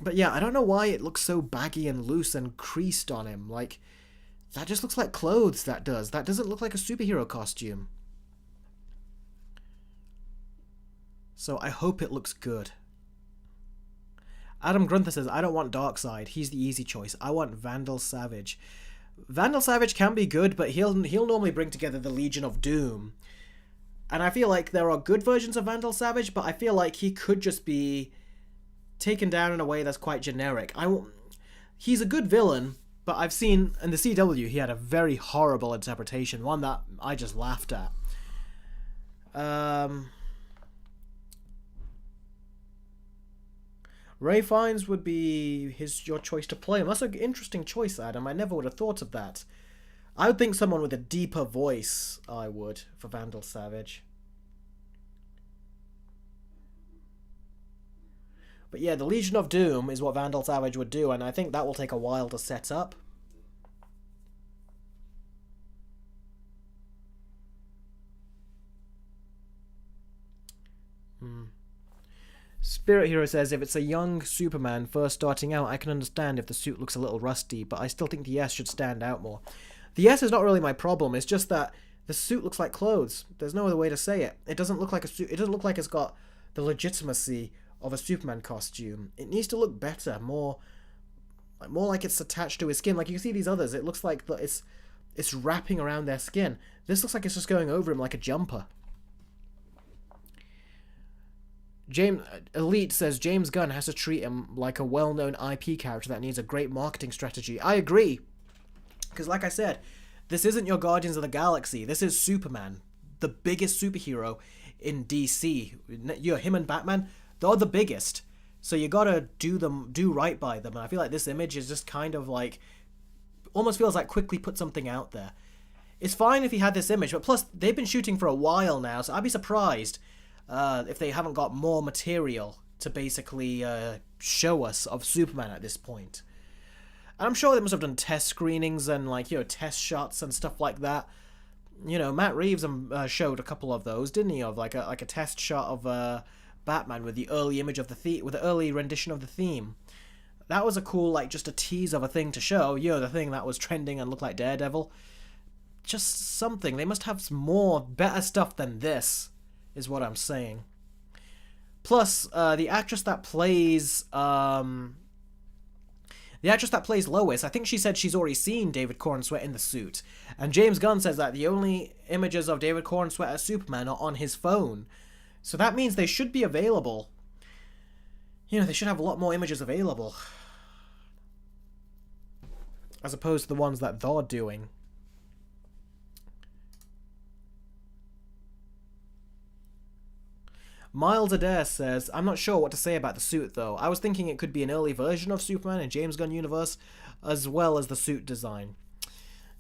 But yeah, I don't know why it looks so baggy and loose and creased on him. Like, that just looks like clothes, that does. That doesn't look like a superhero costume. So I hope it looks good. Adam Grunther says, I don't want Darkseid. He's the easy choice. I want Vandal Savage. Vandal Savage can be good, but he'll normally bring together the Legion of Doom. And I feel like there are good versions of Vandal Savage, but I feel like he could just be taken down in a way that's quite generic. He's a good villain, but I've seen in the CW he had a very horrible interpretation, one that I just laughed at. Ray Fiennes would be your choice to play him. That's an interesting choice, Adam. I never would have thought of that. I would think someone with a deeper voice, I would, for Vandal Savage. But yeah, the Legion of Doom is what Vandal Savage would do, and I think that will take a while to set up. Spirit Hero says, if it's a young Superman first starting out, I can understand if the suit looks a little rusty, but I still think the S should stand out more. The S is not really my problem, it's just that the suit looks like clothes. There's no other way to say it. It doesn't look like a suit. It doesn't look like it's got the legitimacy of a Superman costume. It needs to look better, more like it's attached to his skin. Like you can see these others, it looks like it's wrapping around their skin. This looks like it's just going over him like a jumper. Elite says James Gunn has to treat him like a well-known IP character that needs a great marketing strategy. I agree. Because like I said, this isn't your Guardians of the Galaxy. This is Superman, the biggest superhero in DC. Him and Batman, they're the biggest. So you gotta do right by them. And I feel like this image is just kind of like, almost feels like quickly put something out there. It's fine if he had this image, but plus they've been shooting for a while now, so I'd be surprised if they haven't got more material to basically show us of Superman at this point. And I'm sure they must have done test screenings and test shots and stuff like that. Matt Reeves showed a couple of those, didn't he? Of like a test shot of Batman with the early image of with the early rendition of the theme. That was a cool, just a tease of a thing to show. The thing that was trending and looked like Daredevil. Just something. They must have some more better stuff than this, is what I'm saying. Plus, the actress that plays Lois, I think she said she's already seen David Corenswet in the suit. And James Gunn says that the only images of David Corenswet as Superman are on his phone. So that means they should be available. They should have a lot more images available. As opposed to the ones that they're doing. Miles Adair says, I'm not sure what to say about the suit though. I was thinking it could be an early version of Superman in James Gunn universe, as well as the suit design.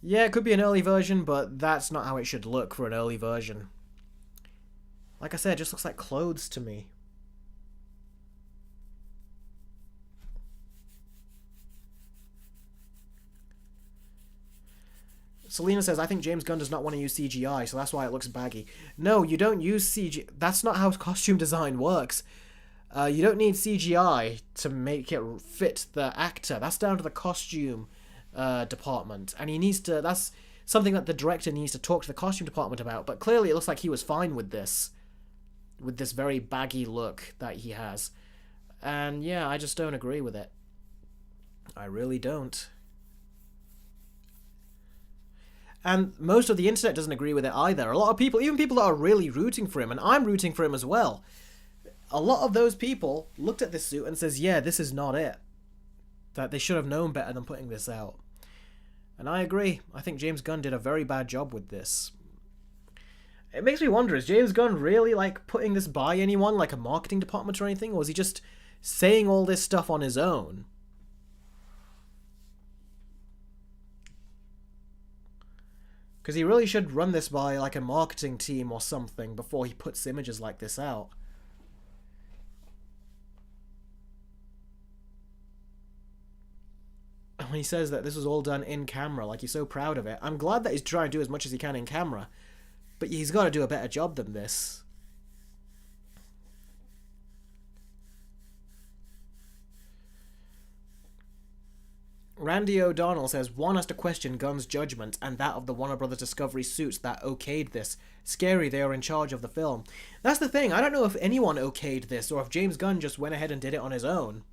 Yeah, it could be an early version, but that's not how it should look for an early version. Like I said, it just looks like clothes to me. Selena says, I think James Gunn does not want to use CGI, so that's why it looks baggy. No, you don't use CGI. That's not how costume design works. You don't need CGI to make it fit the actor. That's down to the costume department. And that's something that the director needs to talk to the costume department about. But clearly it looks like he was fine with this very baggy look that he has. And yeah, I just don't agree with it. I really don't. And most of the internet doesn't agree with it either. A lot of people, even people that are really rooting for him, and I'm rooting for him as well, a lot of those people looked at this suit and says, yeah, this is not it. That they should have known better than putting this out. And I agree. I think James Gunn did a very bad job with this. It makes me wonder, is James Gunn really putting this by anyone, like a marketing department or anything? Or is he just saying all this stuff on his own? Because he really should run this by a marketing team or something before he puts images like this out. And when he says that this was all done in camera, he's so proud of it. I'm glad that he's trying to do as much as he can in camera. But he's got to do a better job than this. Randy O'Donnell says, one has to question Gunn's judgment and that of the Warner Brothers Discovery suits that okayed this. Scary they are in charge of the film. That's the thing, I don't know if anyone okayed this or if James Gunn just went ahead and did it on his own.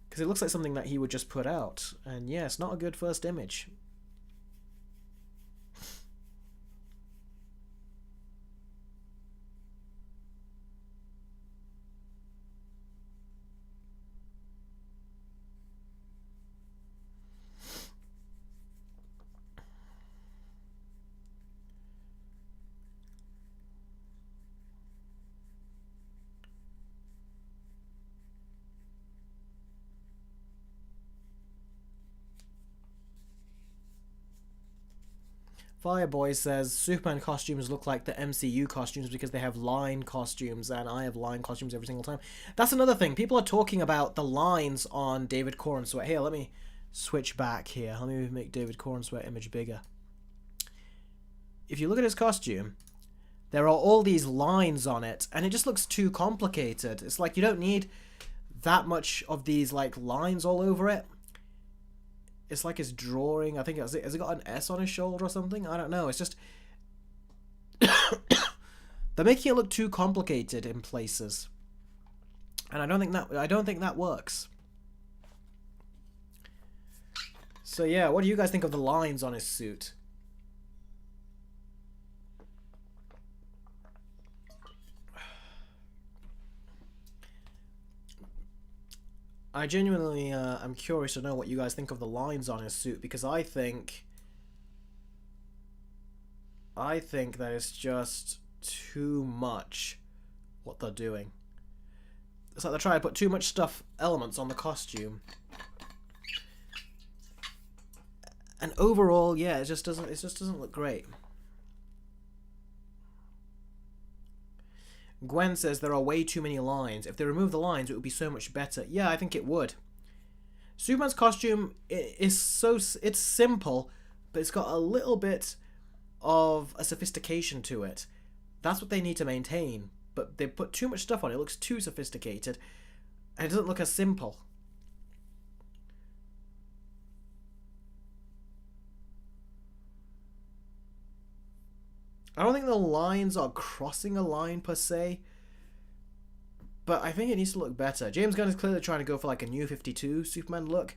Because it looks like something that he would just put out. And yeah, it's not a good first image. Fireboy says Superman costumes look like the MCU costumes because they have line costumes, and I have line costumes every single time. That's another thing. People are talking about the lines on David Corenswet. Here, let me switch back here. Let me make David Corenswet image bigger. If you look at his costume, there are all these lines on it, and it just looks too complicated. It's like you don't need that much of these like lines all over it. It's like his drawing. I think has it got an S on his shoulder or something? I don't know. It's just they're making it look too complicated in places, and I don't think that works. So yeah, what do you guys think of the lines on his suit? I genuinely am curious to know what you guys think of the lines on his suit, because I think that it's just too much what they're doing. It's like they're trying to put too much elements on the costume. And overall, yeah, it just doesn't look great. Gwen says there are way too many lines. If they remove the lines, it would be so much better. Yeah, I think it would. Superman's costume it's simple, but it's got a little bit of a sophistication to it. That's what they need to maintain. But they put too much stuff on it. It looks too sophisticated, and it doesn't look as simple. I don't think the lines are crossing a line per se, but I think it needs to look better. James Gunn is clearly trying to go for like a New 52 Superman look,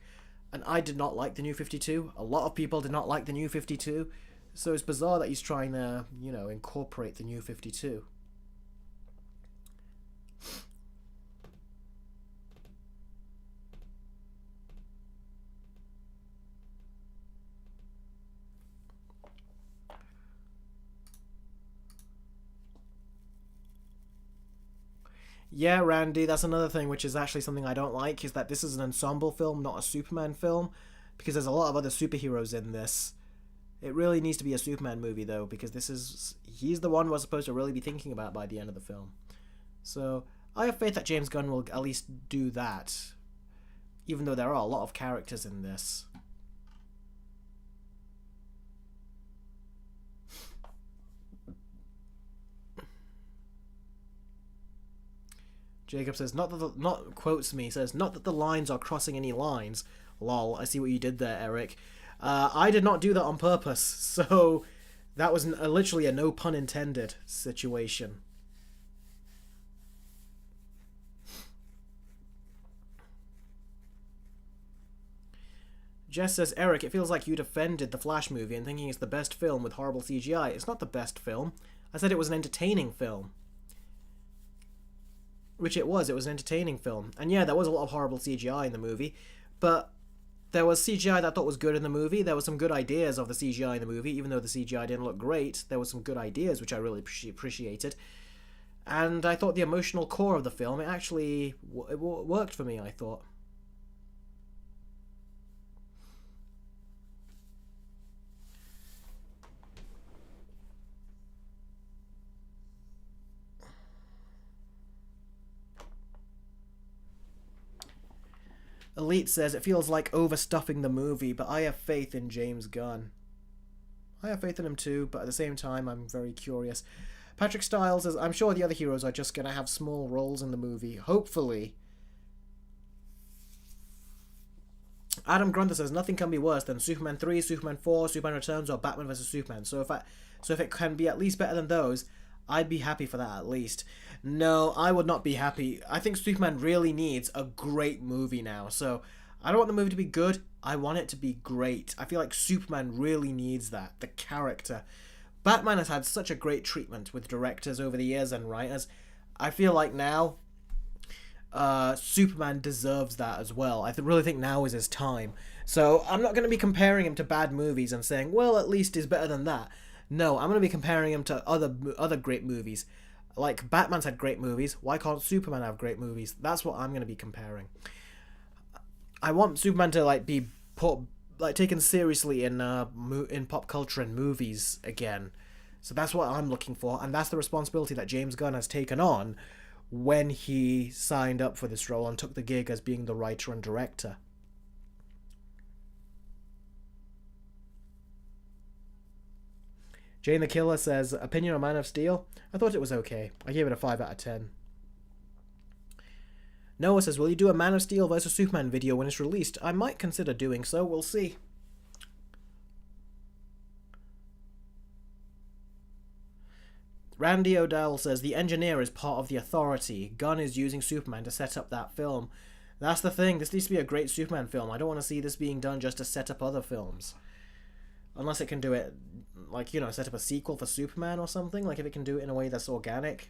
and I did not like the New 52. A lot of people did not like the New 52, so it's bizarre that he's trying to, you know, incorporate the New 52. Yeah, Randy, that's another thing which is actually something I don't like, is that this is an ensemble film, not a Superman film, because there's a lot of other superheroes in this. It really needs to be a Superman movie, though, because he's the one we're supposed to really be thinking about by the end of the film. So, I have faith that James Gunn will at least do that, even though there are a lot of characters in this. Jacob says, quotes me, says, not that the lines are crossing any lines. Lol, I see what you did there, Eric. I did not do that on purpose, so that was literally a no pun intended situation. Jess says, Eric, it feels like you defended the Flash movie and thinking it's the best film with horrible CGI. It's not the best film. I said it was an entertaining film. Which it was an entertaining film. And yeah, there was a lot of horrible CGI in the movie, but there was CGI that I thought was good in the movie. There were some good ideas of the CGI in the movie, even though the CGI didn't look great. There were some good ideas, which I really appreciated. And I thought the emotional core of the film, it actually worked for me, I thought. Elite says, it feels like overstuffing the movie, but I have faith in James Gunn. I have faith in him too, but at the same time, I'm very curious. Patrick Styles says, I'm sure the other heroes are just going to have small roles in the movie. Hopefully. Adam Grunter says, nothing can be worse than Superman 3, Superman 4, Superman Returns, or Batman vs. Superman. So if it can be at least better than those, I'd be happy for that at least. No, I would not be happy. I think Superman really needs a great movie now. So I don't want the movie to be good. I want it to be great. I feel like Superman really needs that. The character. Batman has had such a great treatment with directors over the years and writers. I feel like now Superman deserves that as well. I really think now is his time. So I'm not going to be comparing him to bad movies and saying, well, at least he's better than that. No, I'm going to be comparing him to other great movies. Like, Batman's had great movies. Why can't Superman have great movies? That's what I'm going to be comparing. I want Superman to, like, be put like taken seriously in pop culture and movies again. So that's what I'm looking for, and that's the responsibility that James Gunn has taken on when he signed up for this role and took the gig as being the writer and director. Jane the Killer says, opinion on Man of Steel? I thought it was okay. I gave it a 5 out of 10. Noah says, will you do a Man of Steel vs. Superman video when it's released? I might consider doing so, we'll see. Randy O'Dell says, the engineer is part of the authority. Gunn is using Superman to set up that film. That's the thing, this needs to be a great Superman film. I don't want to see this being done just to set up other films. Unless it can do it, like, you know, set up a sequel for Superman or something. Like, if it can do it in a way that's organic.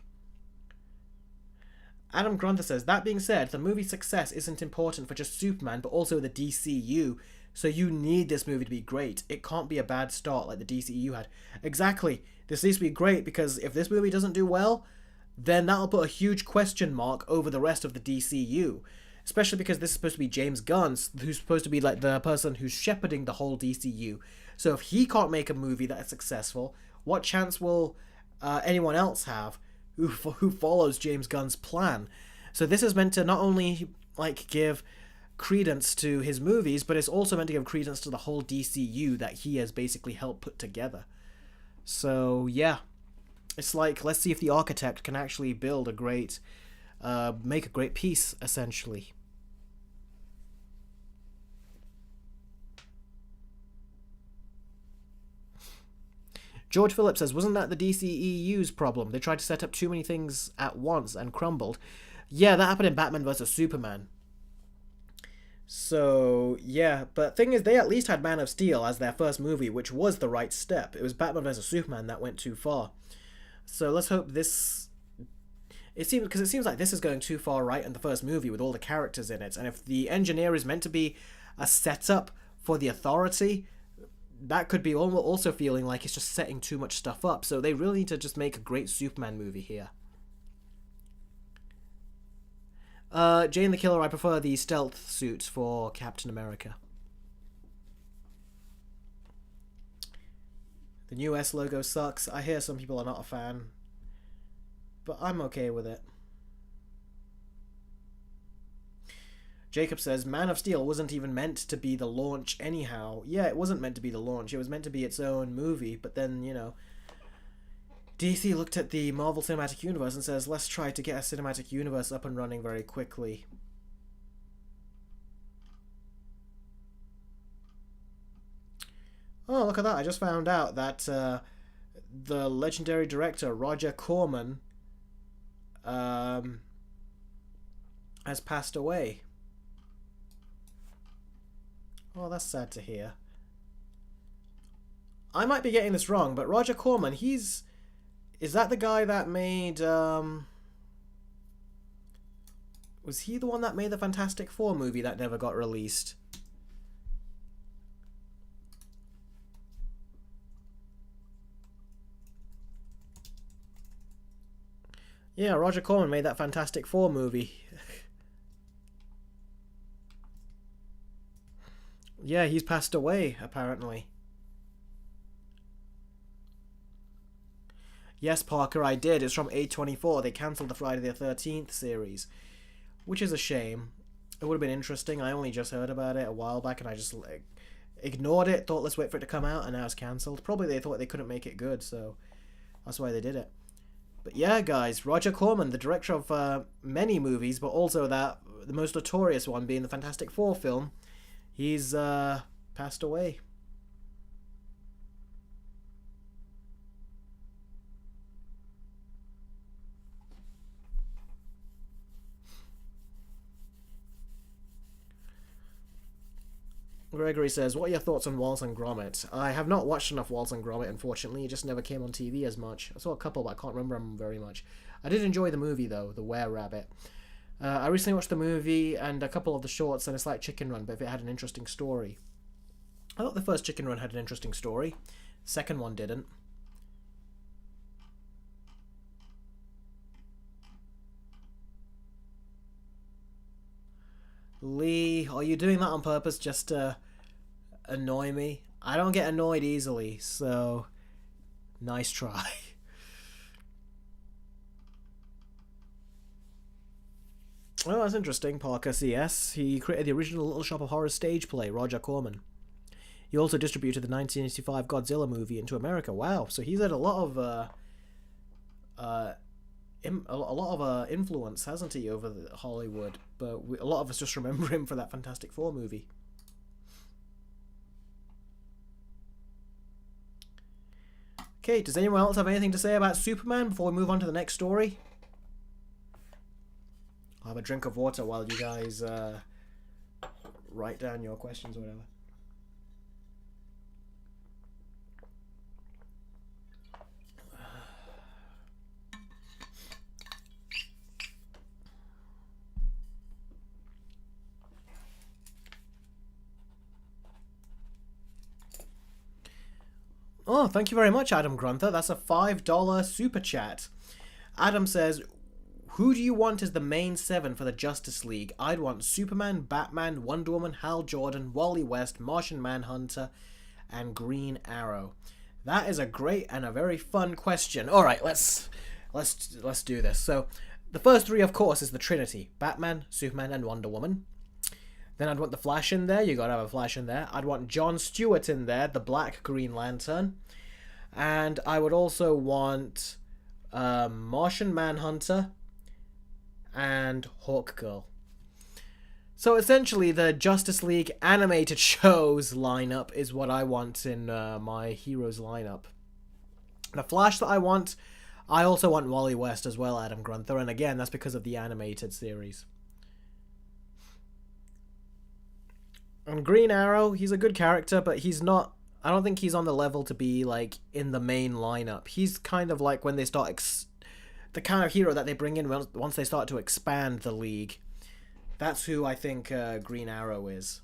Adam Grunther says, that being said, the movie's success isn't important for just Superman, but also the DCU. So you need this movie to be great. It can't be a bad start like the DCU had. Exactly. This needs to be great, because if this movie doesn't do well, then that'll put a huge question mark over the rest of the DCU. Especially because this is supposed to be James Gunn, who's supposed to be like the person who's shepherding the whole DCU. So if he can't make a movie that is successful, what chance will anyone else have who follows James Gunn's plan? So this is meant to not only like give credence to his movies, but it's also meant to give credence to the whole DCU that he has basically helped put together. So yeah, it's like, let's see if the architect can actually build a great, make a great piece, essentially. George Phillips says, wasn't that the DCEU's problem? They tried to set up too many things at once and crumbled. Yeah, that happened in Batman vs. Superman. So, yeah, but thing is, they at least had Man of Steel as their first movie, which was the right step. It was Batman vs. Superman that went too far. So let's hope this... It seems like this is going too far right in the first movie with all the characters in it. And if the engineer is meant to be a setup for the authority, that could be also feeling like it's just setting too much stuff up. So they really need to just make a great Superman movie here. Jane the Killer, I prefer the stealth suits for Captain America. The new S logo sucks. I hear some people are not a fan, but I'm okay with it. Jacob says, Man of Steel wasn't even meant to be the launch anyhow. Yeah, it wasn't meant to be the launch. It was meant to be its own movie, but then, you know, DC looked at the Marvel Cinematic Universe and says, let's try to get a cinematic universe up and running very quickly. Oh, look at that. I just found out that the legendary director, Roger Corman, has passed away. Oh, that's sad to hear. I might be getting this wrong, but Roger Corman, is that the guy that made, was he the one that made the Fantastic Four movie that never got released? Yeah, Roger Corman made that Fantastic Four movie. Yeah, he's passed away, apparently. Yes, Parker, I did. It's from A24. They cancelled the Friday the 13th series, which is a shame. It would have been interesting. I only just heard about it a while back, and I just ignored it, thought let's wait for it to come out, and now it's cancelled. Probably they thought they couldn't make it good, so that's why they did it. But yeah, guys, Roger Corman, the director of many movies, but also the most notorious one being the Fantastic Four film, he's passed away. Gregory says, what are your thoughts on Wallace and Gromit? I have not watched enough Wallace and Gromit, unfortunately. It just never came on TV as much. I saw a couple, but I can't remember them very much. I did enjoy the movie, though, The Were-Rabbit. I recently watched the movie and a couple of the shorts, and it's like Chicken Run, but if it had an interesting story. I thought the first Chicken Run had an interesting story. The second one didn't. Lee, are you doing that on purpose just to annoy me. I don't get annoyed easily, so nice try. Oh, that's interesting. Parker CS. He created the original Little Shop of Horrors stage play, Roger Corman. He also distributed the 1985 Godzilla movie into America. Wow, so he's had a lot of influence, hasn't he, over Hollywood? But a lot of us just remember him for that Fantastic Four movie. Okay, does anyone else have anything to say about Superman before we move on to the next story? I'll have a drink of water while you guys write down your questions or whatever. Oh, thank you very much, Adam Grunther. That's a $5 super chat. Adam says, who do you want as the main 7 for the Justice League? I'd want Superman, Batman, Wonder Woman, Hal Jordan, Wally West, Martian Manhunter, and Green Arrow. That is a great and a very fun question. All right, let's do this. So, the first 3, of course, is the Trinity: Batman, Superman, and Wonder Woman. Then I'd want the Flash in there. You gotta have a Flash in there. I'd want Jon Stewart in there, the Black Green Lantern. And I would also want Martian Manhunter and Hawkgirl. So essentially, the Justice League animated shows lineup is what I want in my heroes lineup. The Flash that I also want Wally West as well, Adam Grunther. And again, that's because of the animated series. And Green Arrow, he's a good character, but he's not... I don't think he's on the level to be, like, in the main lineup. He's kind of like when they start... the kind of hero that they bring in once they start to expand the league. That's who I think Green Arrow is.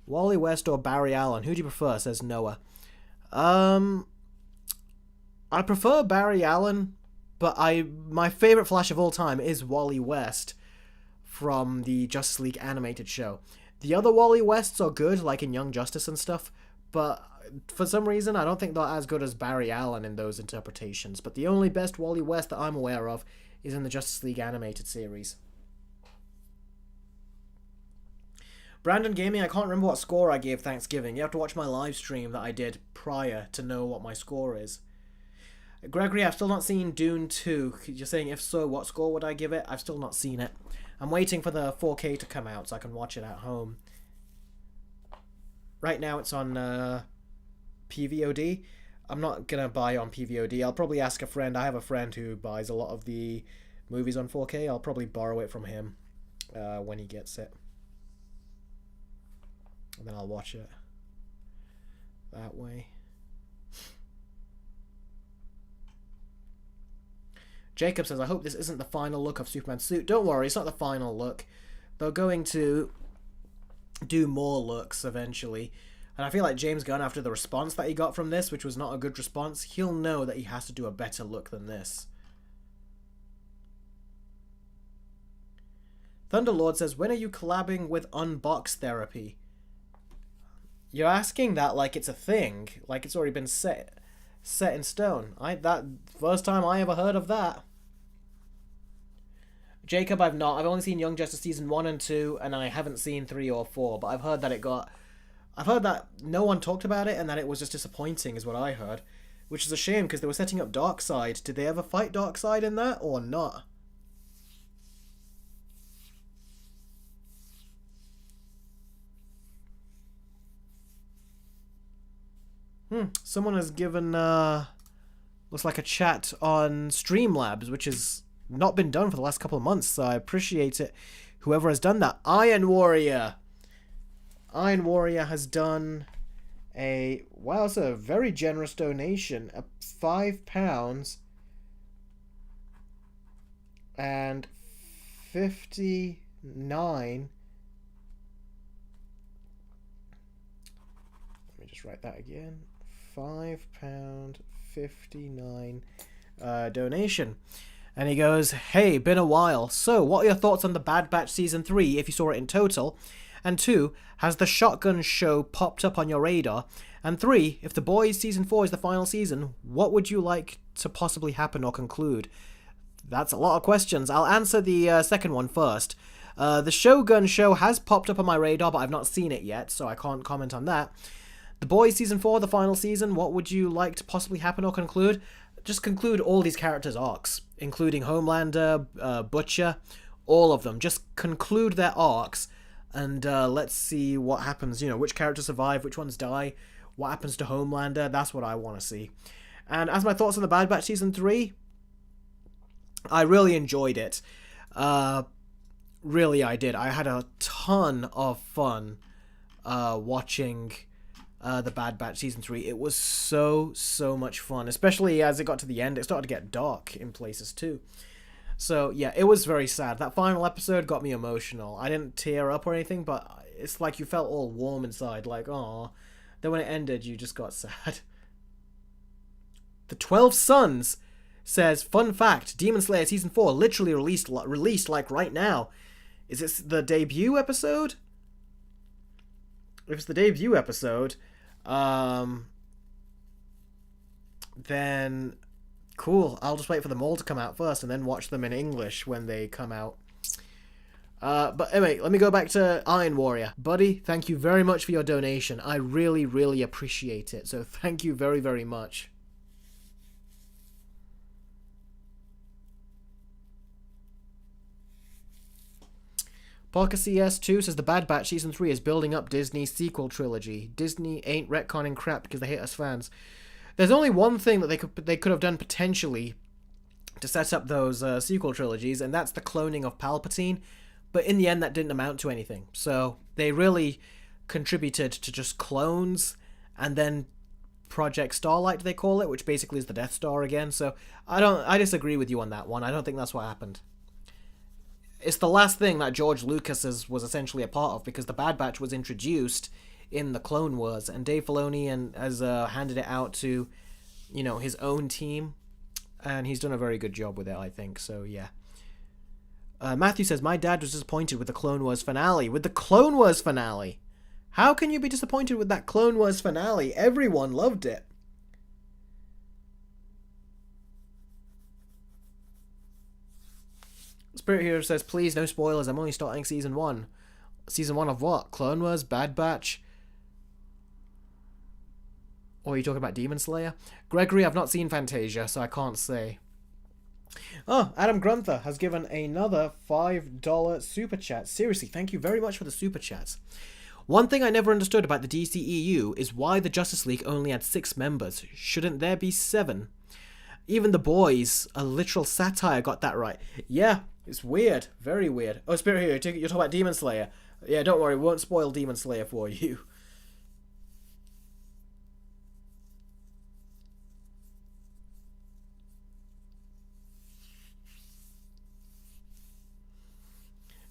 Wally West or Barry Allen? Who do you prefer? Says Noah. I prefer Barry Allen, but my favorite Flash of all time is Wally West from the Justice League animated show. The other Wally Wests are good, like in Young Justice and stuff, but for some reason I don't think they're as good as Barry Allen in those interpretations. But the only best Wally West that I'm aware of is in the Justice League animated series. Brandon Gaming, I can't remember what score I gave Thanksgiving. You have to watch my live stream that I did prior to know what my score is. Gregory, I've still not seen Dune 2. You're saying if so, what score would I give it? I've still not seen it. I'm waiting for the 4K to come out so I can watch it at home. Right now it's on PVOD. I'm not going to buy on PVOD. I'll probably ask a friend. I have a friend who buys a lot of the movies on 4K. I'll probably borrow it from him when he gets it. And then I'll watch it that way. Jacob says, I hope this isn't the final look of Superman's suit. Don't worry, it's not the final look. They're going to do more looks eventually. And I feel like James Gunn, after the response that he got from this, which was not a good response, he'll know that he has to do a better look than this. Thunderlord says, when are you collabing with Unbox Therapy? You're asking that like it's a thing, like it's already been set in stone. That first time I ever heard of that. Jacob, I've not. I've only seen Young Justice season 1 and 2, and I haven't seen 3 or 4. But I've heard that no one talked about it, and that it was just disappointing, is what I heard. Which is a shame because they were setting up Darkseid. Did they ever fight Darkseid in that or not? Someone has given, looks like a chat on Streamlabs, which has not been done for the last couple of months, so I appreciate it. Whoever has done that. Iron Warrior has done wow, it's a very generous donation. £5 and 59. Let me just write that again. £5.59 donation. And he goes, hey, been a while. So, what are your thoughts on The Bad Batch Season 3, if you saw it in total? And 2, has the Shotgun show popped up on your radar? And 3, if The Boys Season 4 is the final season, what would you like to possibly happen or conclude? That's a lot of questions. I'll answer the second one first. The Shogun show has popped up on my radar, but I've not seen it yet, so I can't comment on that. The Boys Season 4, the final season, what would you like to possibly happen or conclude? Just conclude all these characters' arcs, including Homelander, Butcher, all of them. Just conclude their arcs, and let's see what happens. You know, which characters survive, which ones die, what happens to Homelander. That's what I want to see. And as my thoughts on The Bad Batch Season 3, I really enjoyed it. Really, I did. I had a ton of fun watching The Bad Batch Season 3. It was so much fun, especially as it got to the end. It started to get dark in places too. So yeah, it was very sad. That final episode got me emotional. I didn't tear up or anything, but it's like you felt all warm inside, like, aw. Then when it ended, you just got sad. The 12 Sons says, fun fact, Demon Slayer Season 4 literally released like right now. Is this the debut episode? If it's the debut episode, then cool. I'll just wait for them all to come out first and then watch them in English when they come out. But anyway, let me go back to Iron Warrior. Buddy, thank you very much for your donation. I really appreciate it. So thank you very much. Parker CS2 says The Bad Batch Season 3 is building up Disney's sequel trilogy. Disney ain't retconning crap because they hate us fans. There's only one thing that they could have done potentially to set up those sequel trilogies, and that's the cloning of Palpatine. But in the end, that didn't amount to anything. So they really contributed to just clones, and then Project Starlight, they call it, which basically is the Death Star again. So I disagree with you on that one. I don't think that's what happened. It's the last thing that George Lucas was essentially a part of, because the Bad Batch was introduced in the Clone Wars, and Dave Filoni has handed it out to, you know, his own team, and he's done a very good job with it, I think. So yeah. Matthew says, my dad was disappointed with the Clone Wars finale. With the Clone Wars finale? How can you be disappointed with that Clone Wars finale? Everyone loved it. Spirit Hero says, please, no spoilers. I'm only starting Season 1. Season 1 of what? Clone Wars? Bad Batch? Or are you talking about Demon Slayer? Gregory, I've not seen Fantasia, so I can't say. Oh, Adam Grunther has given another $5 super chat. Seriously, thank you very much for the super chats. One thing I never understood about the DCEU is why the Justice League only had 6 members. Shouldn't there be 7? Even The Boys, a literal satire, got that right. Yeah, it's weird. Very weird. Oh, Spirit Hero, you're talking about Demon Slayer. Yeah, don't worry, we won't spoil Demon Slayer for you.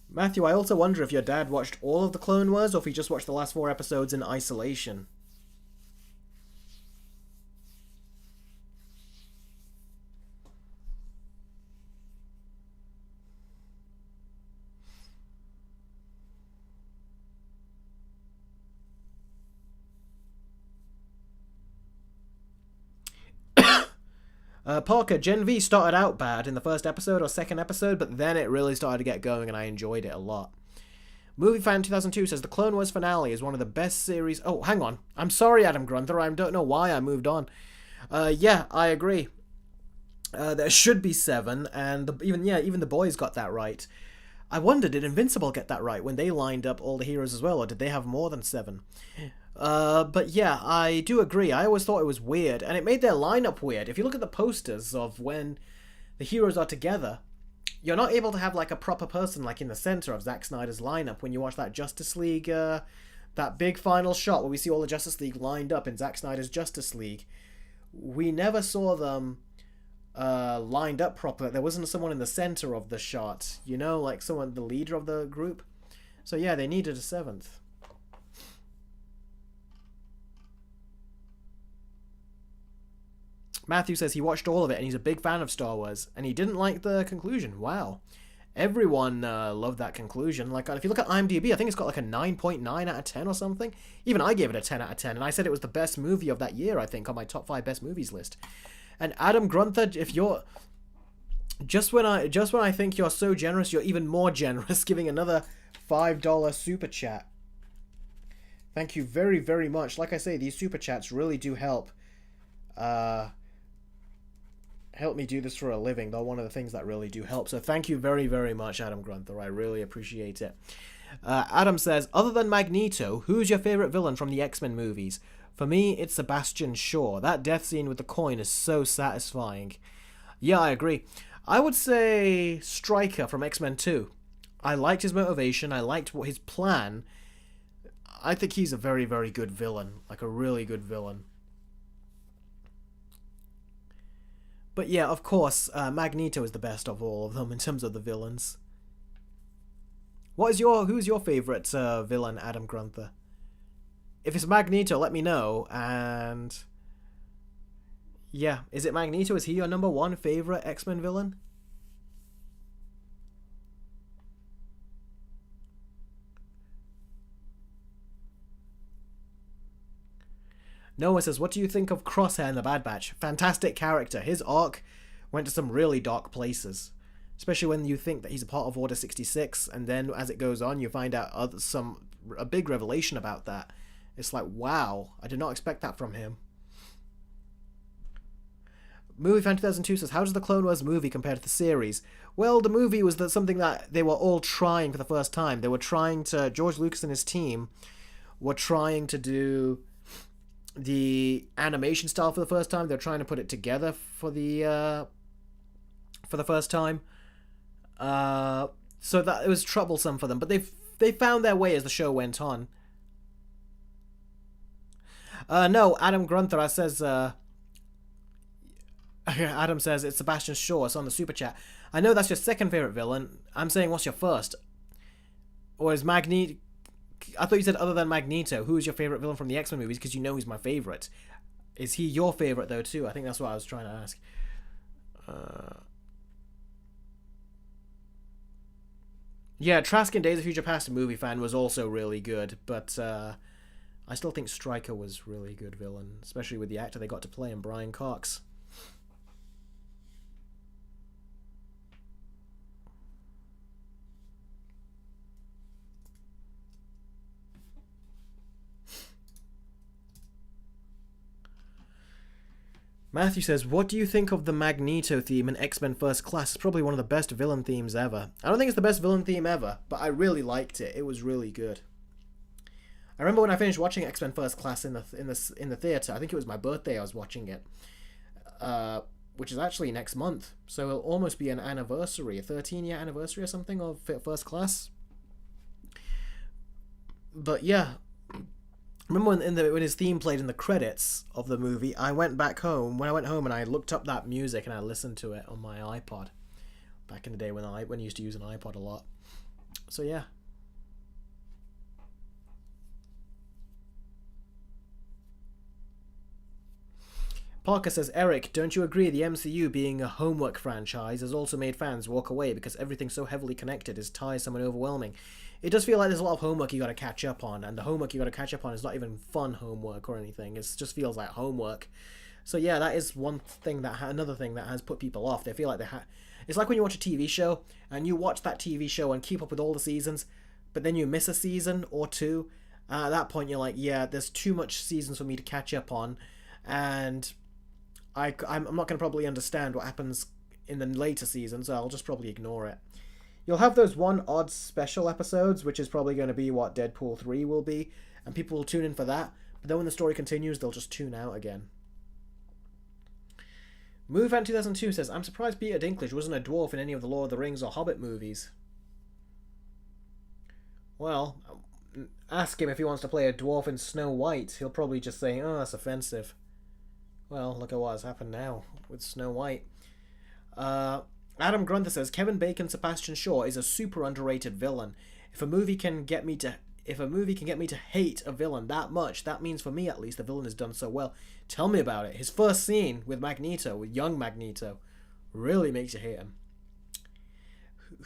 Matthew, I also wonder if your dad watched all of the Clone Wars, or if he just watched the last 4 episodes in isolation. Parker, Gen V started out bad in the first episode or second episode, but then it really started to get going and I enjoyed it a lot. Movie Fan 2002 says the Clone Wars finale is one of the best series. Oh, hang on. I'm sorry, Adam Grunther. I don't know why I moved on. Yeah, I agree. There should be 7, and even the boys got that right. I wonder, did Invincible get that right when they lined up all the heroes as well, or did they have more than 7? But yeah, I do agree. I always thought it was weird, and it made their lineup weird. If you look at the posters of when the heroes are together, you're not able to have like a proper person like in the center of Zack Snyder's lineup when you watch that Justice League, that big final shot where we see all the Justice League lined up in Zack Snyder's Justice League. We never saw them lined up properly. There wasn't someone in the center of the shot, you know, like someone, the leader of the group. So yeah, they needed a 7th. Matthew says he watched all of it and he's a big fan of Star Wars, and he didn't like the conclusion. Wow. Everyone loved that conclusion. Like, if you look at IMDb, I think it's got like a 9.9 out of 10 or something. Even I gave it a 10 out of 10, and I said it was the best movie of that year, I think, on my top 5 best movies list. And Adam Grunther, if you're... Just when I think you're so generous, you're even more generous, giving another $5 super chat. Thank you very, very much. Like I say, these super chats really do help. Help me do this for a living. They're one of the things that really do help. So thank you very, very much, Adam Grunther. I really appreciate it. Adam says, other than Magneto, who's your favorite villain from the X-Men movies? For me, it's Sebastian Shaw. That death scene with the coin is so satisfying. Yeah, I agree. I would say Stryker from X-Men 2. I liked his motivation. I liked his plan. I think he's a very, very good villain. Like a really good villain. But yeah, of course, Magneto is the best of all of them in terms of the villains. Who's your favourite villain, Adam Grunther? If it's Magneto, let me know. And yeah, is it Magneto? Is he your number 1 favourite X-Men villain? Noah says, what do you think of Crosshair in The Bad Batch? Fantastic character. His arc went to some really dark places. Especially when you think that he's a part of Order 66, and then as it goes on, you find out a big revelation about that. It's like, wow, I did not expect that from him. Movie Fan 2002 says, how does the Clone Wars movie compare to the series? Well, the movie was something that they were all trying for the first time. They were trying to... George Lucas and his team were trying to do the animation style for the first time. They're trying to put it together for the first time. So that it was troublesome for them, but they found their way as the show went on. No, Adam Grunther says Adam says it's Sebastian Shaw. It's on the super chat. I know that's your second favorite villain. I'm saying, what's your first? Or is Magneto? I thought you said other than Magneto. Who is your favorite villain from the X-Men movies? Because you know he's my favorite. Is he your favorite though too? I think that's what I was trying to ask. Yeah, Trask in Days of Future Past, Movie Fan, was also really good, but I still think Stryker was really good villain, especially with the actor they got to play him, Brian Cox. Matthew says, what do you think of the Magneto theme in X-Men First Class? It's probably one of the best villain themes ever. I don't think it's the best villain theme ever, but I really liked it. It was really good. I remember when I finished watching X-Men First Class in the theater. I think it was my birthday I was watching it, which is actually next month. So it'll almost be an anniversary, a 13-year anniversary or something of First Class. But yeah, remember when his theme played in the credits of the movie, I went back home. When I went home and I looked up that music and I listened to it on my iPod. Back in the day when I used to use an iPod a lot. So yeah. Parker says, Eric, don't you agree the MCU being a homework franchise has also made fans walk away because everything's so heavily connected is tiresome and overwhelming? It does feel like there's a lot of homework you got to catch up on, and the homework you got to catch up on is not even fun homework or anything. It just feels like homework. So yeah, that is one thing another thing that has put people off. They feel like it's like when you watch a TV show and you watch that TV show and keep up with all the seasons, but then you miss a season or two. At that point, you're like, yeah, there's too much seasons for me to catch up on, and I'm not going to probably understand what happens in the later seasons, so I'll just probably ignore it. You'll have those one-odd special episodes, which is probably going to be what Deadpool 3 will be, and people will tune in for that, but then when the story continues, they'll just tune out again. MoveFan 2002 says, I'm surprised Peter Dinklage wasn't a dwarf in any of the Lord of the Rings or Hobbit movies. Well, ask him if he wants to play a dwarf in Snow White. He'll probably just say, oh, that's offensive. Well, look at what has happened now with Snow White. Adam Grunther says, Kevin Bacon's Sebastian Shaw is a super underrated villain. If a movie can get me to if a movie can get me to hate a villain that much, that means for me at least the villain has done so well. Tell me about it. His first scene with Magneto, with young Magneto, really makes you hate him.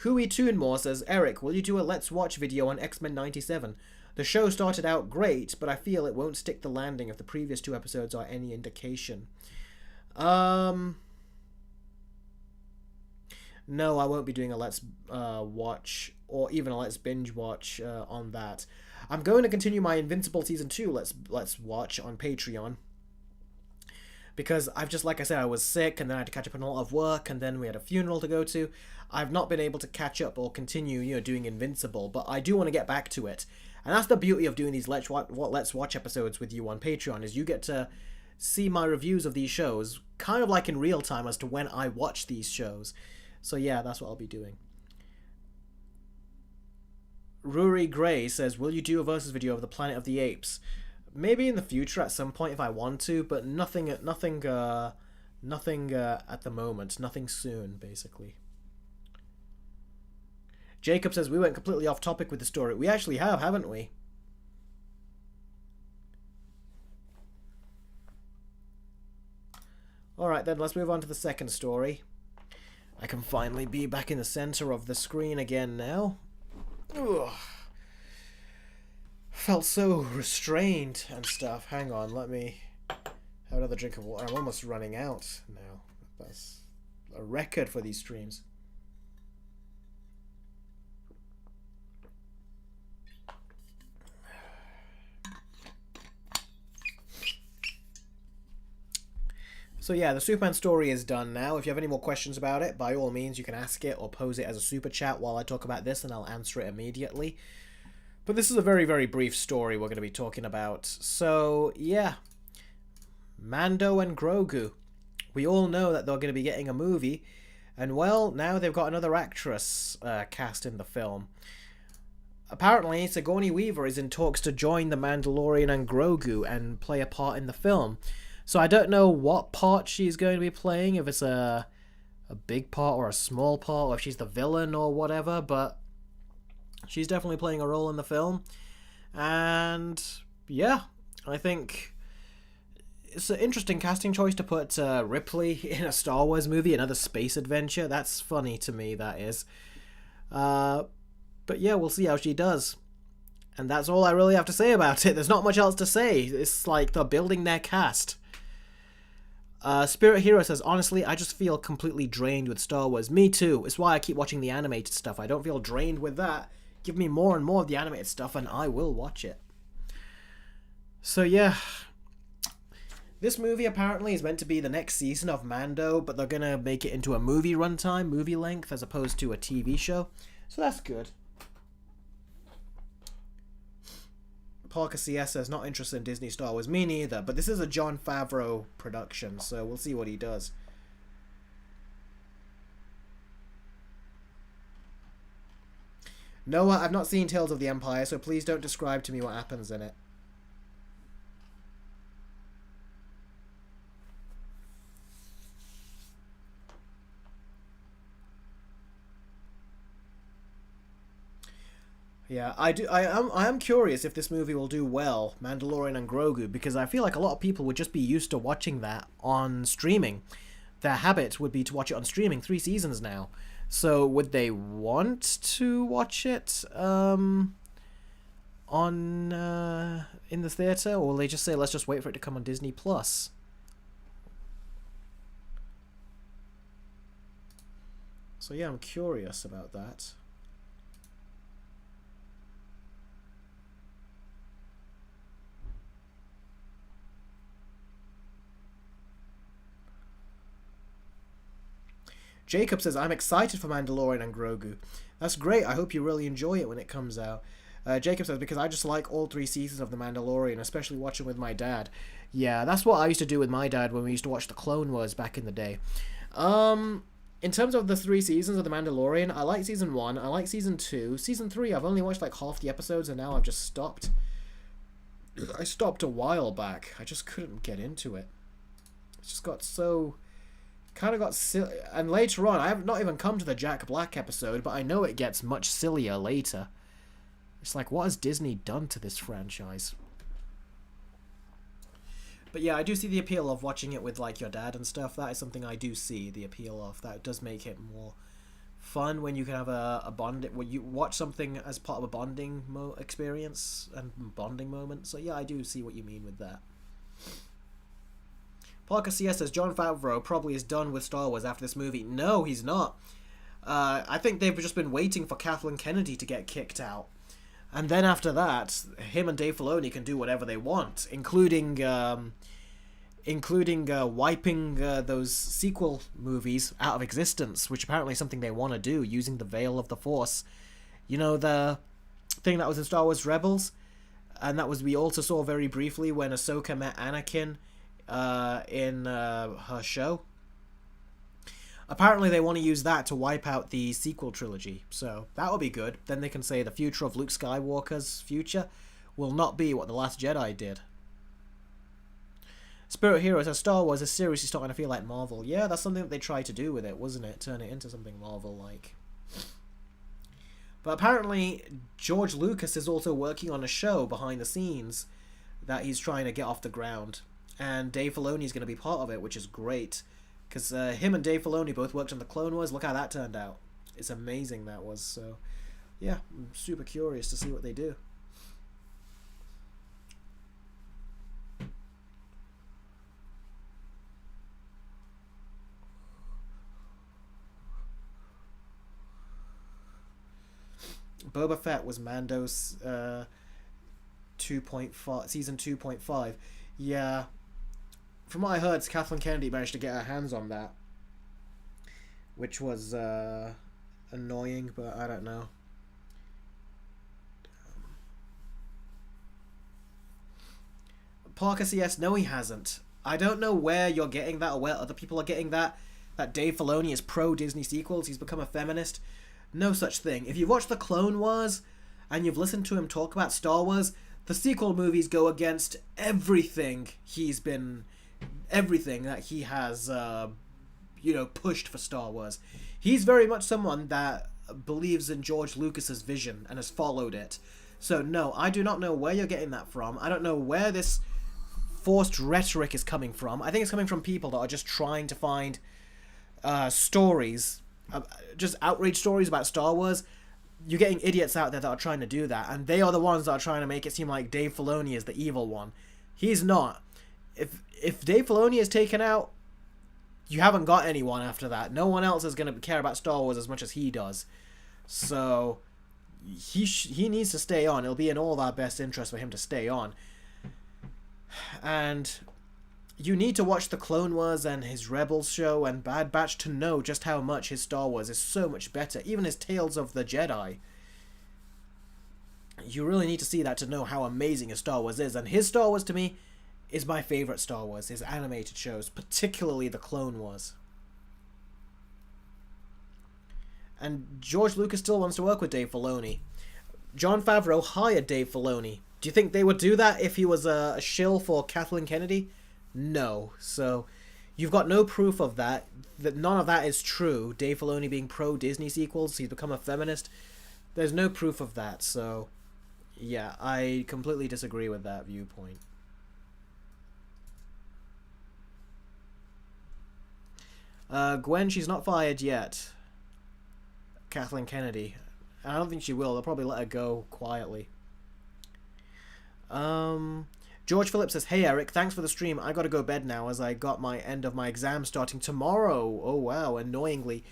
Huey Toonmore says, Eric, will you do a Let's Watch video on X-Men 97? The show started out great, but I feel it won't stick the landing if the previous 2 episodes are any indication. No, I won't be doing a Let's Watch or even a Let's Binge Watch on that. I'm going to continue my Invincible Season 2 Let's Watch on Patreon. Because I've just, like I said, I was sick and then I had to catch up on a lot of work and then we had a funeral to go to. I've not been able to catch up or continue, doing Invincible, but I do want to get back to it. And that's the beauty of doing these Let's Watch episodes with you on Patreon, is you get to see my reviews of these shows kind of like in real time as to when I watch these shows. So yeah, that's what I'll be doing. Ruri Gray says, will you do a versus video of the Planet of the Apes? Maybe in the future at some point if I want to, but nothing at the moment. Nothing soon, basically. Jacob says, we went completely off topic with the story. We actually have, haven't we? Alright then, let's move on to the second story. I can finally be back in the center of the screen again now. Ugh. Felt so restrained and stuff. Hang on, let me have another drink of water. I'm almost running out now. That's a record for these streams. So yeah, the Superman story is done now. If you have any more questions about it, by all means, you can ask it or pose it as a super chat while I talk about this, and I'll answer it immediately. But this is a very, very brief story we're going to be talking about. So, yeah. Mando and Grogu. We all know that they're going to be getting a movie. And, well, now they've got another actress cast in the film. Apparently, Sigourney Weaver is in talks to join the Mandalorian and Grogu and play a part in the film. So I don't know what part she's going to be playing, if it's a big part or a small part, or if she's the villain or whatever, but she's definitely playing a role in the film. And yeah, I think it's an interesting casting choice to put Ripley in a Star Wars movie, another space adventure. That's funny to me, that is. But yeah, we'll see how she does. And that's all I really have to say about it. There's not much else to say. It's like they're building their cast. Spirit Hero says, honestly, I just feel completely drained with Star Wars. Me too. It's why I keep watching the animated stuff. I don't feel drained with that. Give me more and more of the animated stuff and I will watch it. So yeah. This movie apparently is meant to be the next season of Mando, but they're going to make it into a movie runtime, movie length, as opposed to a TV show. So that's good. Parker CS says, not interested in Disney Star Wars. Me neither, but this is a Jon Favreau production, so we'll see what he does. Noah, I've not seen Tales of the Empire, so please don't describe to me what happens in it. Yeah, I am curious if this movie will do well, Mandalorian and Grogu, because I feel like a lot of people would just be used to watching that on streaming. Their habit would be to watch it on streaming, 3 seasons now. So would they want to watch it in the theater, or will they just say, let's just wait for it to come on Disney Plus? So yeah, I'm curious about that. Jacob says, I'm excited for Mandalorian and Grogu. That's great. I hope you really enjoy it when it comes out. Jacob says, because I just like all 3 seasons of The Mandalorian, especially watching with my dad. Yeah, that's what I used to do with my dad when we used to watch The Clone Wars back in the day. In terms of the 3 seasons of The Mandalorian, I like Season 1, I like Season 2. Season 3, I've only watched like half the episodes, and now I've just stopped. I stopped a while back. I just couldn't get into it. It just got so... kind of got silly. And later on, I have not even come to the Jack Black episode, but I know it gets much sillier later. It's like, what has Disney done to this franchise? But yeah, I do see the appeal of watching it with like your dad and stuff. That is something I do see the appeal of. That does make it more fun when you can have a bond, when you watch something as part of a bonding experience and bonding moment. So yeah, I do see what you mean with that. Parker CS says Jon Favreau probably is done with Star Wars after this movie. No, he's not. I think they've just been waiting for Kathleen Kennedy to get kicked out. And then after that, him and Dave Filoni can do whatever they want, including wiping those sequel movies out of existence, which apparently is something they want to do, using the Veil of the Force. You know, the thing that was in Star Wars Rebels? And that was, we also saw very briefly when Ahsoka met Anakin in her show. Apparently they want to use that to wipe out the sequel trilogy, so that will be good. Then they can say the future of Luke Skywalker's future will not be what The Last Jedi did. Spirit Hero says Star Wars is seriously starting to feel like Marvel. Yeah, that's something that they tried to do with it, wasn't it? Turn it into something Marvel-like. But apparently George Lucas is also working on a show behind the scenes that he's trying to get off the ground. And Dave Filoni is going to be part of it, which is great. Because him and Dave Filoni both worked on the Clone Wars. Look how that turned out. It's amazing, that was. So, yeah, I'm super curious to see what they do. Boba Fett was Mando's 2.5, season 2.5. Yeah. From what I heard, Kathleen Kennedy managed to get her hands on that, which was annoying, but I don't know. Parker CS, no he hasn't. I don't know where you're getting that or where other people are getting that Dave Filoni is pro-Disney sequels, he's become a feminist. No such thing. If you've watched the Clone Wars and you've listened to him talk about Star Wars, the sequel movies go against everything that he has, pushed for Star Wars. He's very much someone that believes in George Lucas's vision and has followed it. So no, I do not know where you're getting that from. I don't know where this forced rhetoric is coming from. I think it's coming from people that are just trying to find stories, just outrage stories about Star Wars. You're getting idiots out there that are trying to do that, and they are the ones that are trying to make it seem like Dave Filoni is the evil one. He's not. If Dave Filoni is taken out, you haven't got anyone after that. No one else is going to care about Star Wars as much as he does. So he needs to stay on. It'll be in all of our best interest for him to stay on. And you need to watch the Clone Wars and his Rebels show and Bad Batch to know just how much his Star Wars is so much better. Even his Tales of the Jedi. You really need to see that to know how amazing his Star Wars is. And his Star Wars, to me, is my favorite Star Wars, his animated shows, particularly the Clone Wars. And George Lucas still wants to work with Dave Filoni. Jon Favreau hired Dave Filoni. Do you think they would do that if he was a shill for Kathleen Kennedy? No. So, you've got no proof of that. That none of that is true. Dave Filoni being pro-Disney sequels, he's become a feminist. There's no proof of that, so yeah, I completely disagree with that viewpoint. Gwen, she's not fired yet. Kathleen Kennedy. I don't think she will. They'll probably let her go quietly. George Phillips says, "Hey Eric, thanks for the stream. I gotta go bed now as I got my end of my exam starting tomorrow." Oh wow, annoyingly.